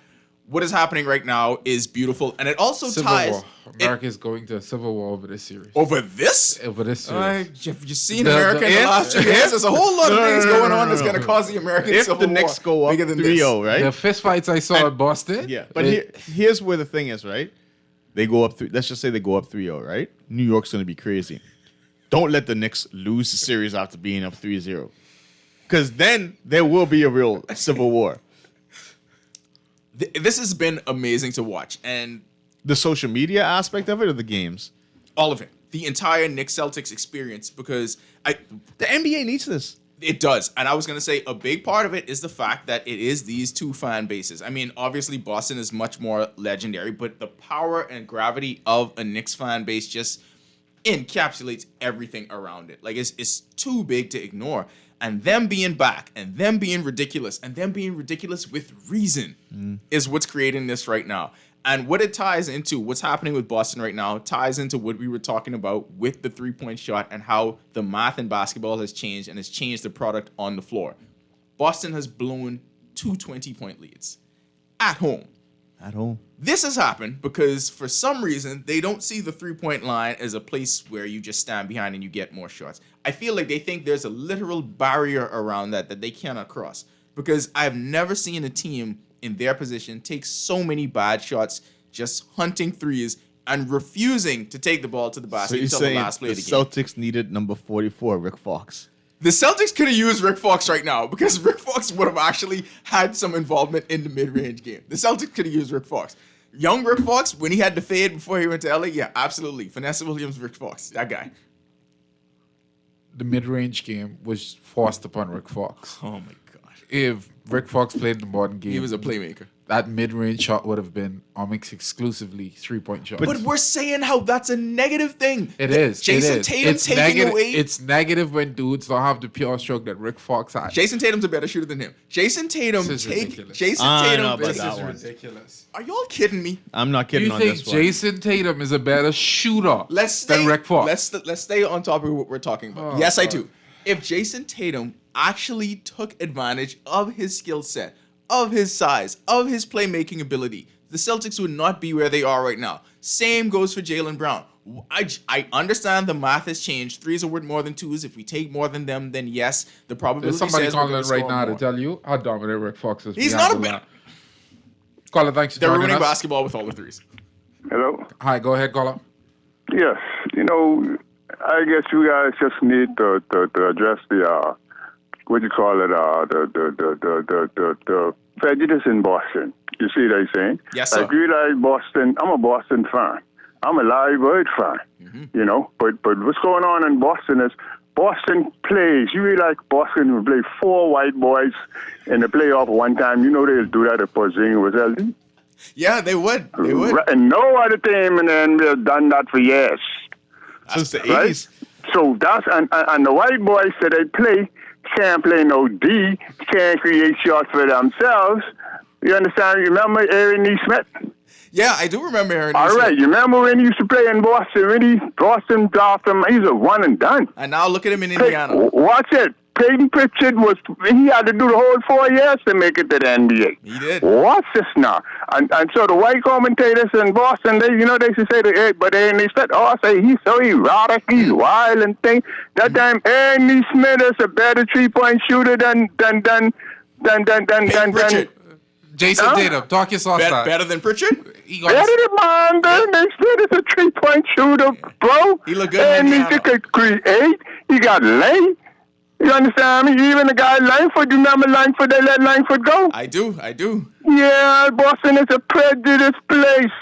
What is happening right now is beautiful, and it also Civil ties War. America's going to a civil war over this series. over this. Over this series. Have you seen The- America in the if- last 2 years? There's a whole lot of things going on that's going to no. cause the American If Civil the War Knicks go up bigger than 3-0, right? The fist fights I saw in Boston. Yeah, but it- here's where the thing is, right? They go up. Let's just say they go up 3-0, right? New York's gonna be crazy. Don't let the Knicks lose the series after being up 3-0, because then there will be a real civil war. This has been amazing to watch, and The social media aspect of it, or the games. all of it, the entire Knicks Celtics experience, because The NBA needs this. it does. And I was going to say a big part of it is the fact that it is these two fan bases. I mean, obviously Boston is much more legendary, but the power and gravity of a Knicks fan base just encapsulates everything around it. Like it's too big to ignore. And them being back and them being ridiculous and them being ridiculous with reason is what's creating this right now. And what it ties into, what's happening with Boston right now, ties into what we were talking about with the three-point shot and how the math in basketball has changed and has changed the product on the floor. Boston has blown 2 20-point leads at home. At home. This has happened because for some reason they don't see the three-point line as a place where you just stand behind and you get more shots. I feel like they think there's a literal barrier around that they cannot cross, because I've never seen a team in their position take so many bad shots, just hunting threes and refusing to take the ball to the So basket you're until the saying last play the of the game. Celtics needed number 44, Rick Fox. The Celtics could have used Rick Fox right now because Rick Fox would have actually had some involvement in the mid-range game. The Celtics could have used Rick Fox. Young Rick Fox, when he had to fade before he went to LA, yeah, absolutely. Vanessa Williams, Rick Fox, that guy. The mid-range game was forced upon Rick Fox. Oh my God. If Rick Fox played in the modern game, He was a playmaker. that mid-range shot would have been almost exclusively three-point shot. But we're saying how that's a negative thing. it is. Jason it is. Tatum it's taking negative, away. It's negative when dudes don't have the pure stroke that Rick Fox had. Jason Tatum's a better shooter than him. Jason Tatum This is ridiculous. Jason I Tatum. know about this that is one. ridiculous. Are y'all kidding me? I'm not kidding You on think this one. Jason Tatum is a better shooter than Rick Fox? Let's stay on topic of what we're talking about. Oh, yes, I God. do. If Jason Tatum actually took advantage of his skill set, of his size, of his playmaking ability, the Celtics would not be where they are right now. Same goes for Jaylen Brown. I understand the math has changed. Threes are worth more than twos. If we take more than them, then yes, the probability There's somebody says we're calling gonna right score now more. to tell you how dominant Rick Fox is. He's behind not a the bad. line. Caller, thanks for They're joining ruining us. basketball with all the threes. Hello? Hi, go ahead, caller. Yes. You know, I guess you guys just need to address the, what you call it, the prejudice in Boston. You see what I'm saying? Yes, sir. Like, you like Boston, I'm a Boston fan. I'm a Larry Bird fan, you know? But what's going on in Boston is Boston plays. You really like Boston will play 4 white boys in the playoff one time. You know they'll do that if Porzingis was healthy. Yeah, they would. They would. Right, and no other team in the NBA have done that for years. Since the Right? 80s. So that's and the white boys that they play can't play no D, can't create shots for themselves. You understand? You remember Aaron E. Smith? Yeah, I do remember Aaron. All right, you remember when he used to play in Boston? When Boston dropped him, he's a one and done. And now look at him in Indiana. Watch it. Peyton Pritchard he had to do the whole 4 years to make it to the NBA. He did. Watch this now. And so the white commentators in Boston, they should say but Aaron E. Smith, say he's so erotic, he's wild and thing. That time Aaron E. Smith is a better 3-point shooter than Pritchard. Jason Huh? Tatum, talk your sauce. Better than Pritchard? He got Better than mine, man. They said it's a 3-point shooter, bro. He look good in And he Indiana. could create. He got length. You understand me? Even the guy Langford, you remember Langford? They let Langford go. I do. Yeah, Boston is a prejudiced place.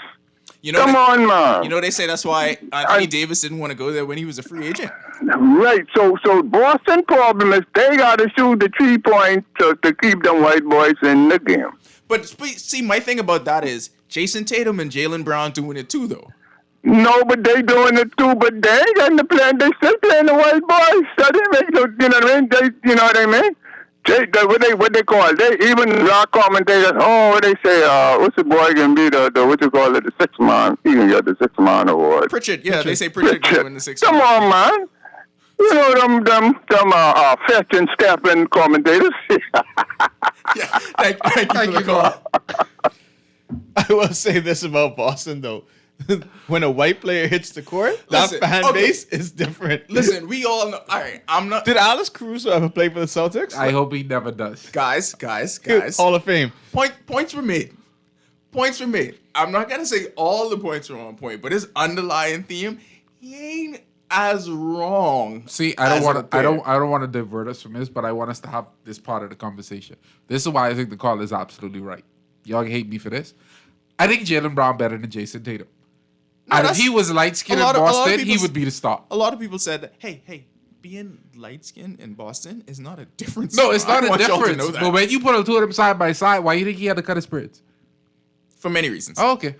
You know, Come on, man. You know, they say that's why Anthony Davis didn't want to go there when he was a free agent. Right. So Boston problem is they got to shoot the 3 points to keep them white boys in the game. But see, my thing about that is Jason Tatum and Jaylen Brown doing it too, though. No, but they doing it too. But they ain't getting the plan. They still playing the white boys. So they make no, you know what I mean? You know what I mean? What they call? They even rock commentators. Oh, what they say? What's the boy gonna be the what you call it? The 6th man. He can get the 6th man award. Pritchard. Yeah, they say Pritchard can win the 6th. Come on, man. You know them fetch and stepping commentators. Thank you for the call. I will say this about Boston though. When a white player hits the court, that fan base is different. Listen, we all know. All right, I'm not. Did Alex Caruso ever play for the Celtics? I hope he never does. Guys. Hall of Fame. Points were made. I'm not gonna say all the points were on point, but his underlying theme, he ain't as wrong. See, I don't want to divert us from this, but I want us to have this part of the conversation. This is why I think the call is absolutely right. Y'all hate me for this. I think Jaylen Brown better than Jason Tatum. No, and if he was light skinned in Boston, he would be the star. A lot of people said that, hey, being light skinned in Boston is not a difference. No, it's not I a want y'all to difference. know that. But when you put the two of them side by side, why you think he had to cut his braids? For many reasons. Oh, okay.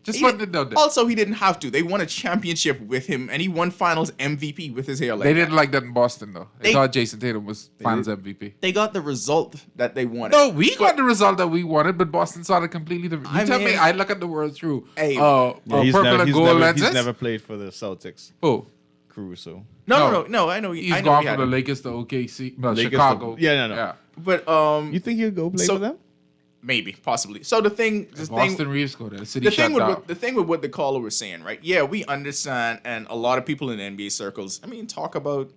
Just putting it down there. Also, he didn't have to. They won a championship with him, and he won Finals MVP with his hair like They that. didn't like that in Boston, though. They thought Jason Tatum was Finals MVP. They got the result that they wanted. No, we got the result that we wanted, but Boston saw it completely different. You tell me, I look at the world through purple and gold lenses. He's never played for the Celtics. Who? Caruso. No, I know. He's gone from the Lakers to OKC. No, Lakers Chicago. No. But you think he'll go play for them? Maybe, possibly. So the thing, Boston Reeves go there. The city shut down. The thing with what the caller was saying, right? Yeah, we understand, and a lot of people in NBA circles, talk about,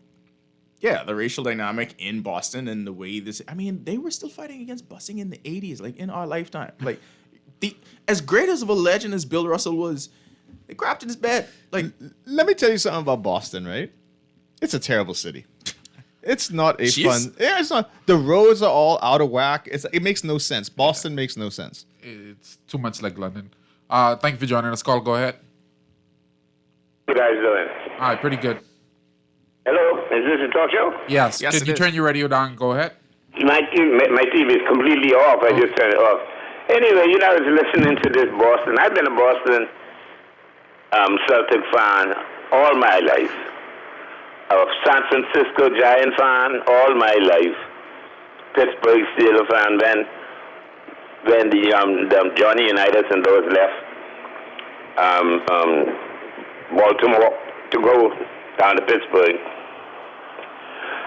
the racial dynamic in Boston and the way this. They were still fighting against busing in the '80s, like in our lifetime. Like, as great as of a legend as Bill Russell was, they crapped in his bed. Like, let me tell you something about Boston, right? It's a terrible city. It's not a fun. Yeah, it's not. The roads are all out of whack. It makes no sense. Boston makes no sense. It's too much like London. Thank you for joining us. Call. Go ahead. What you guys doing? All right, pretty good. Hello, is this a talk show? Yes. Can you turn your radio down? Go ahead. My TV is completely off. I just turned it off. Anyway, I was listening to this Boston. I've been a Boston Celtic fan all my life. A San Francisco Giant fan all my life. Pittsburgh Steelers fan when the Johnny Unitas and those left Baltimore to go down to Pittsburgh.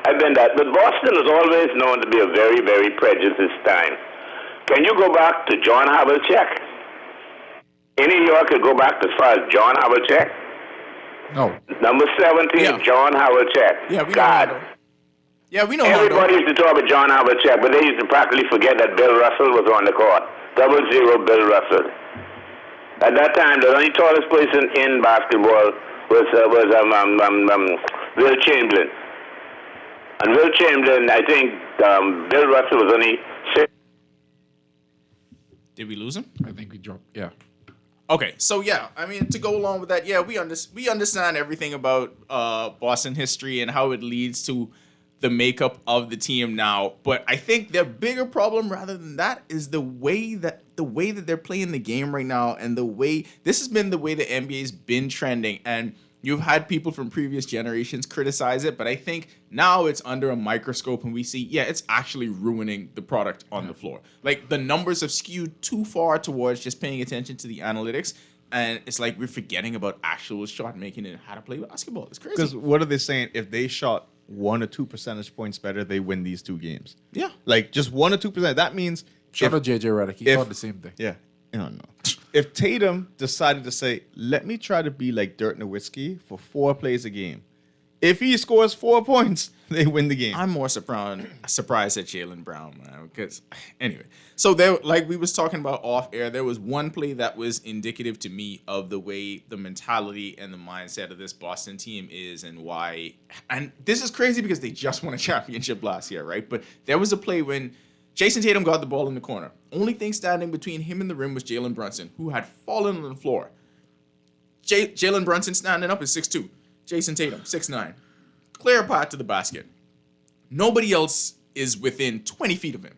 I've been that, but Boston is always known to be a very, very prejudiced time. Can you go back to John Havlicek? In New York, you go back as far as John Havlicek. No. Number 17, John Havlicek. Yeah, we God. know. Yeah, we know. Everybody used to talk about John Havlicek, but they used to practically forget that Bill Russell was on the court. 00 Bill Russell. At that time, the only tallest person in basketball was Will Chamberlain. And Will Chamberlain, I think Bill Russell was only 6. Did we lose him? I think we dropped. Yeah. Okay, so to go along with that, we understand everything about Boston history and how it leads to the makeup of the team now. But I think their bigger problem, rather than that, is the way that they're playing the game right now, and this has been the way the NBA's been trending. And you've had people from previous generations criticize it, but I think now it's under a microscope and we see, it's actually ruining the product on the floor. Like, the numbers have skewed too far towards just paying attention to the analytics, and it's like we're forgetting about actual shot making and how to play basketball. It's crazy. Because what are they saying? If they shot 1 or 2 percentage points better, they win these 2 games. Yeah. Like, just 1 or 2%. That means... Shout out JJ Redick. He thought the same thing. Yeah. I don't know. If Tatum decided to say, let me try to be like Dirk Nowitzki for 4 plays a game, If he scores 4 points, they win the game. I'm more surprised at Jaylen Brown, man. Because anyway, so there, like we was talking about off air, there was one play that was indicative to me of the way the mentality and the mindset of this Boston team is, and why. And this is crazy because they just won a championship last year, right? But there was a play when Jason Tatum got the ball in the corner. Only thing standing between him and the rim was Jalen Brunson, who had fallen on the floor. Jalen Brunson standing up is 6'2". Jason Tatum, 6'9". Clear path to the basket. Nobody else is within 20 feet of him.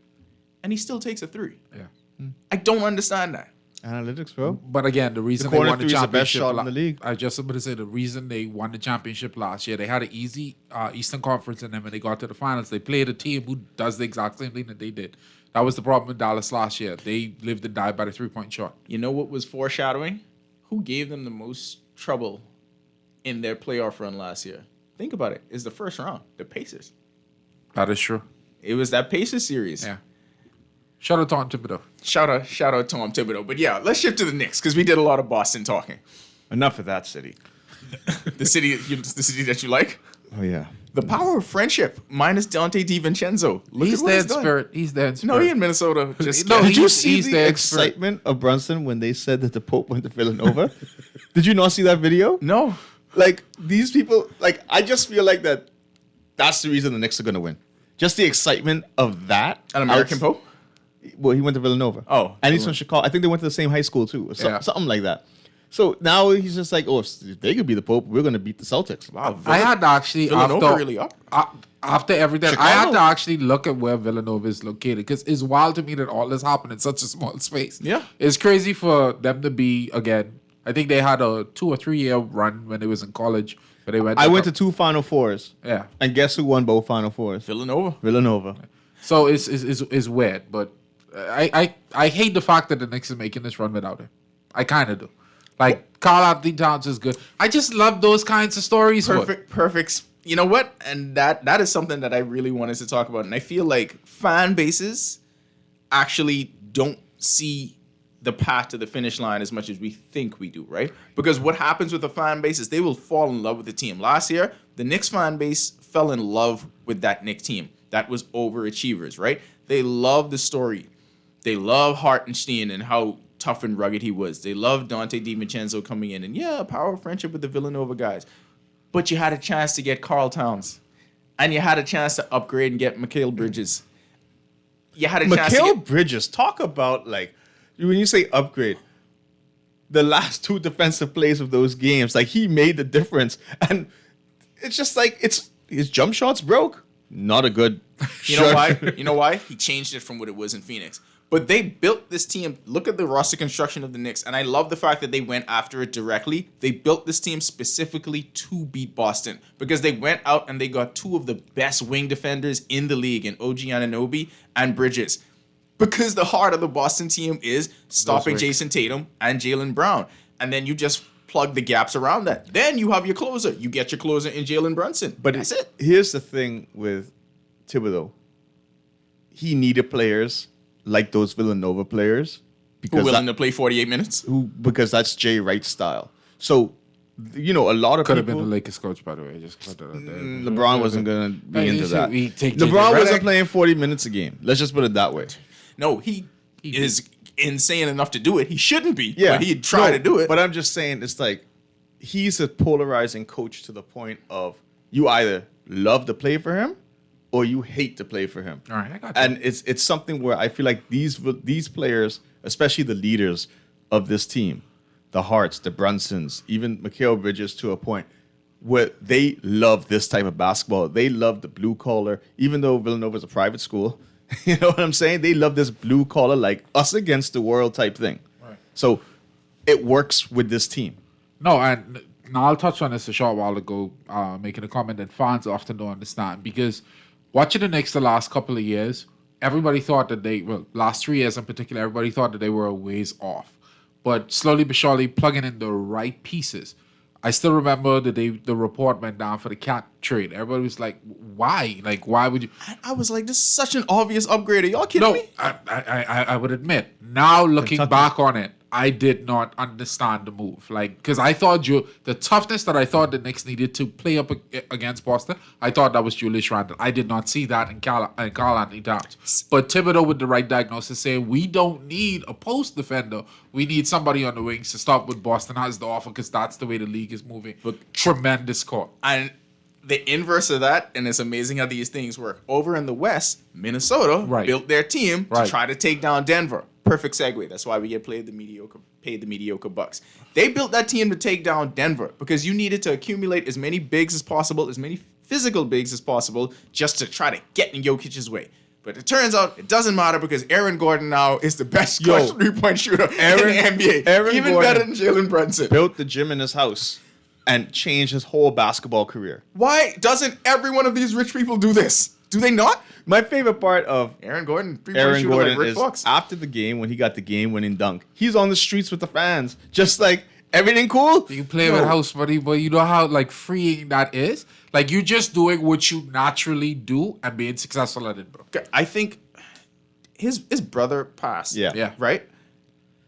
And he still takes a three. Yeah. I don't understand that. Analytics, bro. But again, the reason they corner won the three is the best championship, shot in the league. I just about to say the reason they won the championship last year, they had an easy Eastern Conference in them, and they got to the finals. They played a team who does the exact same thing that they did. That was the problem with Dallas last year. They lived and died by the 3-point shot. You know what was foreshadowing? Who gave them the most trouble in their playoff run last year? Think about it. It's the first round. The Pacers. That is true. It was that Pacers series. Yeah. Shout out Tom Thibodeau. Shout out Tom Thibodeau. But yeah, let's shift to the Knicks because we did a lot of Boston talking. Enough of that city. the city that you like. Oh yeah. The power of friendship minus Dante DiVincenzo. He's there in spirit. He's there in spirit. No, he in Minnesota. Just no, Did you see he's the there in excitement of Brunson when they said that the Pope went to Villanova? Did you not see that video? No. Like, these people, like, I just feel like that's the reason the Knicks are going to win. Just the excitement of that. An American Pope? Well, he went to Villanova. Oh. And he's from Chicago. I think they went to the same high school, too. Or Yeah. something like that. So now he's just like, oh, if they could be the Pope, we're going to beat the Celtics. Wow. I had to actually, Villanova really up? After everything, Chicago? I had to actually look at where Villanova is located because it's wild to me that all this happened in such a small space. Yeah. It's crazy for them to be, again, I think they had a 2 or 3 year run when they was in college. But they went I went to 2 Final Fours. Yeah. And guess who won both Final Fours? Villanova. So it's weird, but I hate the fact that the Knicks is making this run without him. I kind of do. Like, Karl-Anthony Towns is good. I just love those kinds of stories. Perfect. You know what? And that is something that I really wanted to talk about. And I feel like fan bases actually don't see the path to the finish line as much as we think we do, right? Because what happens with the fan base is they will fall in love with the team. Last year, the Knicks fan base fell in love with that Knicks team. That was overachievers, right? They love the story. They love Hartenstein and how tough and rugged he was. They love Dante DiVincenzo coming in and power of friendship with the Villanova guys. But you had a chance to get Karl Towns. And you had a chance to upgrade and get Mikal Bridges. You had a chance to Mikal get... Bridges, talk about, like, when you say upgrade, the last 2 defensive plays of those games, like, he made the difference. And it's just like, his jump shots broke. Not a good You know why? You know why? He changed it from what it was in Phoenix. But they built this team. Look at the roster construction of the Knicks. And I love the fact that they went after it directly. They built this team specifically to beat Boston because they went out and they got 2 of the best wing defenders in the league in OG Anunoby and Bridges. Because the heart of the Boston team is stopping Jason Tatum and Jaylen Brown. And then you just plug the gaps around that. Then you have your closer. You get your closer in Jalen Brunson. But that's it. Here's the thing with Thibodeau. He needed players like those Villanova players. Who willing to play 48 minutes? Because that's Jay Wright's style. So, a lot of Could people... have been the Lakers coach, by the way. Just put that out there. LeBron wasn't going to be into that. LeBron LeBron wasn't playing 40 minutes a game. Let's just put it that way. No, he is insane enough to do it. He shouldn't be, Yeah. but he'd try to do it. But I'm just saying, it's like, he's a polarizing coach to the point of you either love to play for him or you hate to play for him. All right, I got you. And it's something where I feel like these players, especially the leaders of this team, the Harts, the Brunsons, even Mikal Bridges to a point, where they love this type of basketball. They love the blue collar, even though Villanova is a private school. You know what I'm saying? They love this blue collar, like us against the world type thing. Right. So it works with this team. No, and now I'll touch on this a short while ago, making a comment that fans often don't understand. Because watching the Knicks the last couple of years, everybody thought that last 3 years in particular, everybody thought that they were a ways off. But slowly but surely, plugging in the right pieces. I still remember the report went down for the Cat trade. Everybody was like, why? Like, why would you? I was like, this is such an obvious upgrade. Are y'all kidding me? I would admit, now looking back on it, I did not understand the move. Like, because I thought the toughness that I thought the Knicks needed to play up against Boston, I thought that was Julius Randle. I did not see that in Carl Anthony Towns. But Thibodeau with the right diagnosis saying, we don't need a post defender. We need somebody on the wings to stop what Boston has to offer, because that's the way the league is moving. But tremendous call. And the inverse of that, and it's amazing how these things work. Over in the West, Minnesota built their team to try to take down Denver. Perfect segue. That's why we get paid the mediocre bucks. They built that team to take down Denver because you needed to accumulate as many bigs as possible, as many physical bigs as possible, just to try to get in Jokic's way. But it turns out it doesn't matter because Aaron Gordon now is the best clutch 3-point shooter in the NBA. Even Gordon better than Jalen Brunson. Built the gym in his house and changed his whole basketball career. Why doesn't every one of these rich people do this? Do they not? My favorite part of Aaron Gordon shooter like Rick is Fox. After the game when he got the game-winning dunk, he's on the streets with the fans, just like, everything cool? You play with house, buddy, but you know how like freeing that is? Like, you're just doing what you naturally do and being successful at it, bro. I think his brother passed. Yeah. Right?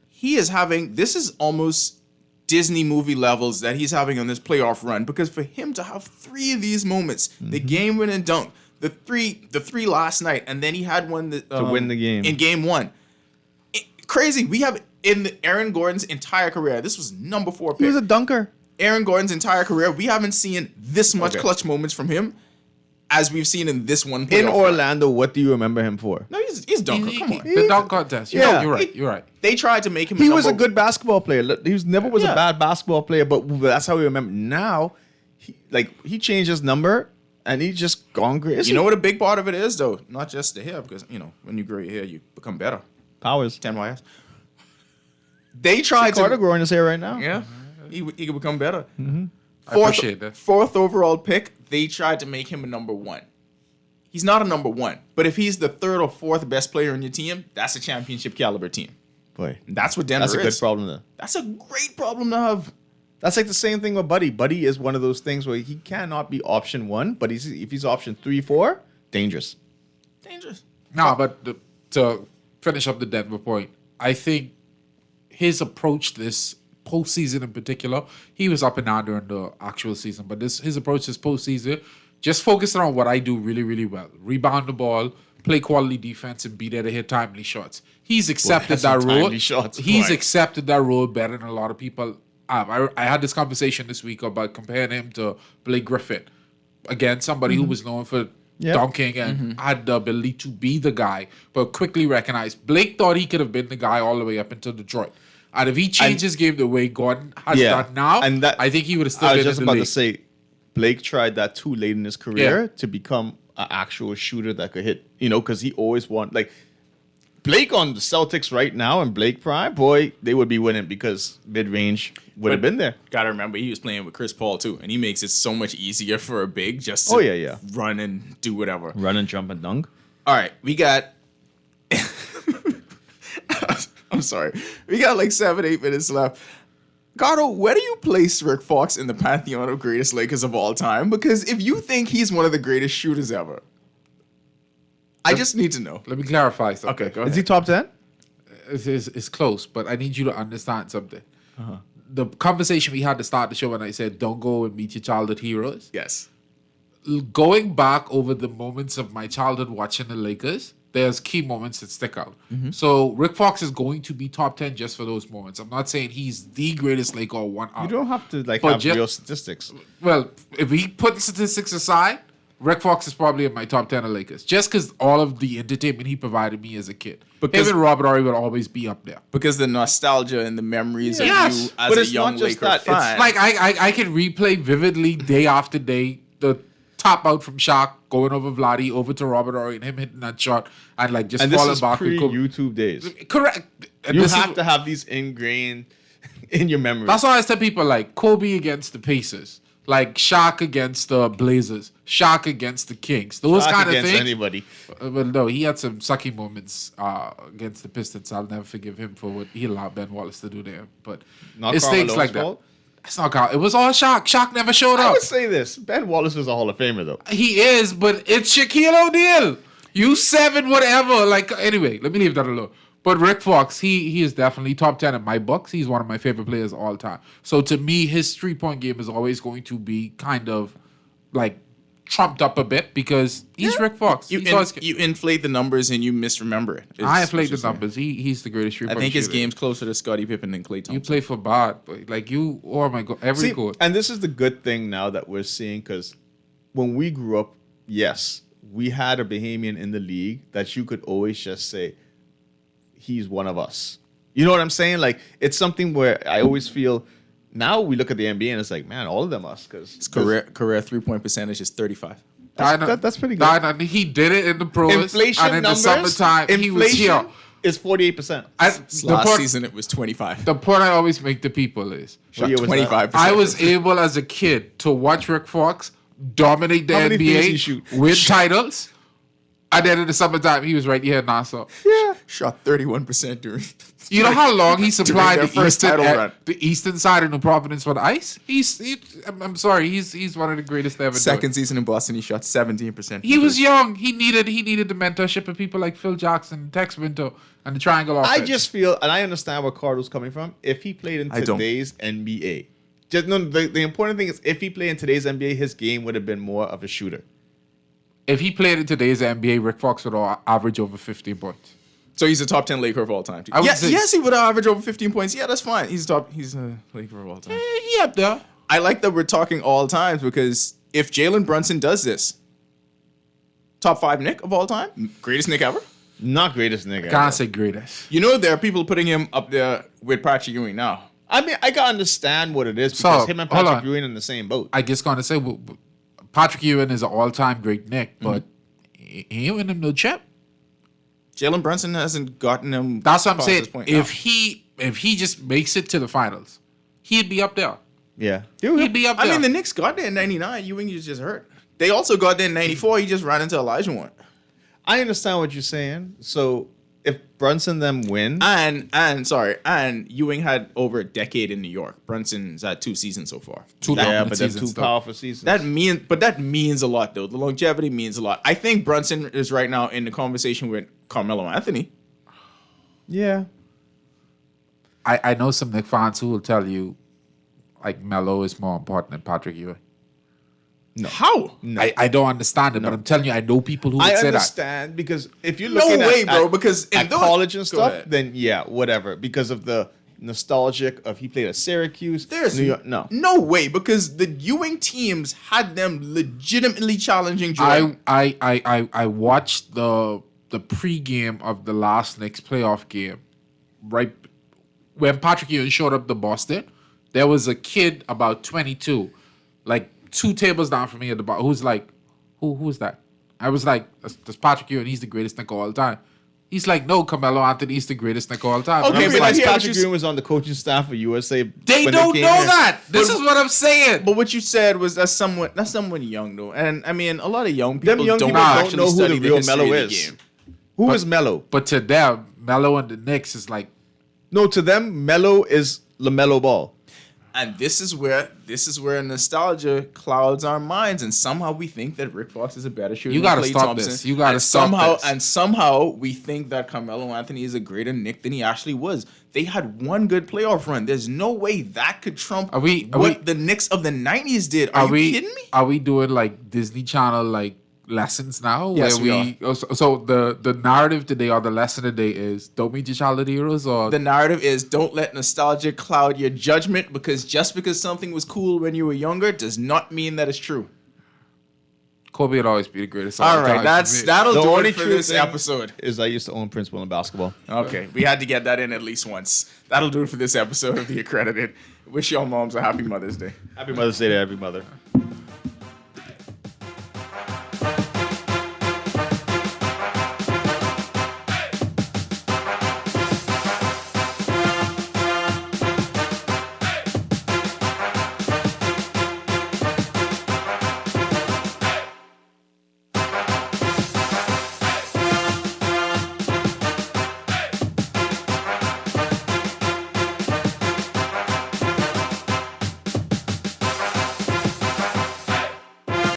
He is having, this is almost Disney movie levels that he's having on this playoff run, because for him to have 3 of these moments, the game-winning dunk, the three last night, and then he had one that, to win the game in game 1. Crazy. We have in Aaron Gordon's entire career, this was number 4 pick. He was a dunker. Aaron Gordon's entire career, we haven't seen this much clutch moments from him as we've seen in this one playoff in Orlando. What do you remember him for? No, he's dunker. Come on, the dunk contest. You're right. They tried to make him. He was a good basketball player. He never was a bad basketball player, but that's how we remember. Now, he changed his number. And he's just gone crazy. You know what a big part of it is, though? Not just the hair, because, when you grow your hair, you become better. Powers. 10YS. They tried to... Carter growing his hair right now. Yeah. He could become better. I appreciate that. 4th overall pick, they tried to make him a number 1. He's not a number 1. But if he's the 3rd or 4th best player on your team, that's a championship caliber team. Boy. And that's what Denver is. That's a good problem, then. That's a great problem to have. That's like the same thing with Buddy. Buddy is one of those things where he cannot be option 1, but if he's option 3, 4, dangerous. No, but to finish up the Denver point, I think his approach this postseason in particular, he was up and down during the actual season, but his approach this postseason, just focusing on what I do really, really well. Rebound the ball, play quality defense, and be there to hit timely shots. He's accepted that role. He's accepted that role better than a lot of people. I had this conversation this week about comparing him to Blake Griffin. Again, somebody who was known for dunking and had the ability to be the guy, but quickly recognized Blake thought he could have been the guy all the way up until Detroit. And if he changed his game the way Gordon has done now, I think he would have still been in the league. I was just about to say, Blake tried that too late in his career to become an actual shooter that could hit, because he always wanted, Blake on the Celtics right now and Blake Prime, boy, they would be winning because mid-range would have been there. Gotta remember, he was playing with Chris Paul too, and he makes it so much easier for a big just to run and do whatever. Run and jump and dunk. All right, we got... I'm sorry. We got 7-8 minutes left. Gato, where do you place Rick Fox in the pantheon of greatest Lakers of all time? Because if you think he's one of the greatest shooters ever, I just need to know. Let me clarify something. Okay, go ahead. Is he top 10? It's close, but I need you to understand something. The conversation we had to start the show when I said, don't go and meet your childhood heroes. Yes. Going back over the moments of my childhood watching the Lakers, there's key moments that stick out. So Rick Fox is going to be top 10 just for those moments. I'm not saying he's the greatest Laker or one up. You don't have to have real statistics. Well, if we put statistics aside, Rick Fox is probably in my top 10 of Lakers, just because all of the entertainment he provided me as a kid. Because him and Robert Horry will always be up there. Because the nostalgia and the memories of you as a young Laker fan. Like I can replay vividly day after day the top out from Shaq going over Vladi over to Robert Horry and him hitting that shot and just falling back. And this is pre-YouTube days. Correct. You have to have these ingrained in your memory. That's why I tell people Kobe against the Pacers. Shaq against the Blazers, Shaq against the Kings, those Shaq kind of against things. Anybody? Well, no, he had some sucky moments against the Pistons. I'll never forgive him for what he allowed Ben Wallace to do there. But it's things like that. It's not Carl. It was all Shaq. Shaq never showed up. I would say this: Ben Wallace is a Hall of Famer, though. He is, but it's Shaquille O'Neal. You 7, whatever. Anyway, let me leave that alone. But Rick Fox, he is definitely top 10 in my books. He's one of my favorite players of all time. So to me, his 3-point game is always going to be kind of like trumped up a bit because he's Rick Fox. You inflate the numbers and you misremember it. I inflate the numbers. He's the greatest 3-point I think his shooter. game's closer to Scottie Pippen than Klay Thompson. You play for Bad, but like you, oh my God, every goal. And this is the good thing now that we're seeing because when we grew up, yes, we had a Bahamian in the league that you could always just say, he's one of us. You know what I'm saying? Like, it's something where I always feel now we look at the NBA and it's like, man, all of them us. Because his career 3-point percentage is 35. That's pretty good. He did it in the pros. Inflation and in numbers, the summertime, he was here. Is 48%. Last season, it was 25. The point I always make to people is, Shot 25%. I was able as a kid to watch Rick Fox dominate the How many threes he NBA, shoot? win titles, and then in the summertime, he was right here in Nassau. Yeah. Shot 31% during. You know how long he supplied their first title run. the eastern side of New Providence with ice? I'm sorry, he's one of the greatest ever. Second season in Boston, he shot 17%. He was young. He needed the mentorship of people like Phil Jackson, Tex Winter, and the Triangle Offense. I just feel, and I understand where Cardo's coming from. If he played in today's NBA, the important thing is if he played in today's NBA, his game would have been more of a shooter. If he played in today's NBA, Rick Fox would average over 15 points. So he's a top 10 Laker of all time. Yes, he would average over 15 points. Yeah, that's fine. He's a Laker of all time. He up there. I like that we're talking all times because if Jalen Brunson does this, top 5 Nick of all time, greatest Nick ever. Not greatest Nick ever. Can't say greatest. You know there are people putting him up there with Patrick Ewing now. I mean, I can understand what it is because him and Patrick Ewing in the same boat. I just gonna say Patrick Ewing is an all-time great Nick, but he ain't winning him no chip. Jalen Brunson hasn't gotten him. That's what I'm saying. If he just makes it to the finals, he'd be up there. Yeah, he'd be up there. I mean, the Knicks got there in '99. Ewing just hurt. They also got there in '94. He just ran into Elijah Warren. I understand what you're saying. So if Brunson then win, and Ewing had over a decade in New York. Brunson's had 2 seasons so far. But then 2 powerful seasons. That means a lot though. The longevity means a lot. I think Brunson is right now in the conversation with Carmelo Anthony. Yeah. I know some Knicks fans who will tell you like Melo is more important than Patrick Ewing. No. How? No. I don't understand it, but I'm telling you, I know people who would say that. I understand because if you're looking because at college and stuff, then yeah, whatever. Because of the nostalgic of he played at Syracuse, there's New York. No way, because the Ewing teams had them legitimately challenging Jordan. I watched the pregame of the last Knicks playoff game, right when Patrick Ewing showed up to Boston. There was a kid about 22, like 2 tables down from me at the bar, who's like, who's that? I was like, that's Patrick Ewing. He's the greatest Knick of all time. He's like, no, Carmelo Anthony's the greatest Knick of all time. Okay, but like, Patrick Ewing was on the coaching staff for USA. They don't know that. This is what I'm saying. But what you said was that's someone young though, and I mean a lot of young people don't actually know who study the real history Melo of the is. game. Who is Melo? But to them, Melo and the Knicks is like, no, to them, Melo is LaMelo Ball. And this is where nostalgia clouds our minds, and somehow we think that Rick Fox is a better shooter. You gotta than Klay stop Thompson. this. You gotta stop this. And somehow we think that Carmelo Anthony is a greater Knick than he actually was. They had one good playoff run. There's no way that could trump what the Knicks of the '90s did. Are you kidding me? Are we doing like Disney Channel like lessons now? Yes, where we are. So the narrative today or the lesson today is don't meet your childhood heroes, or the narrative is don't let nostalgia cloud your judgment, because just because something was cool when you were younger does not mean that it's true. Kobe would always be the greatest. All right, that'll do it for this thing episode. Is I used to own principal in basketball. Okay, we had to get that in at least once. That'll do it for this episode of The Accredited. Wish y'all moms a happy Mother's Day. Happy Mother's Day to every mother.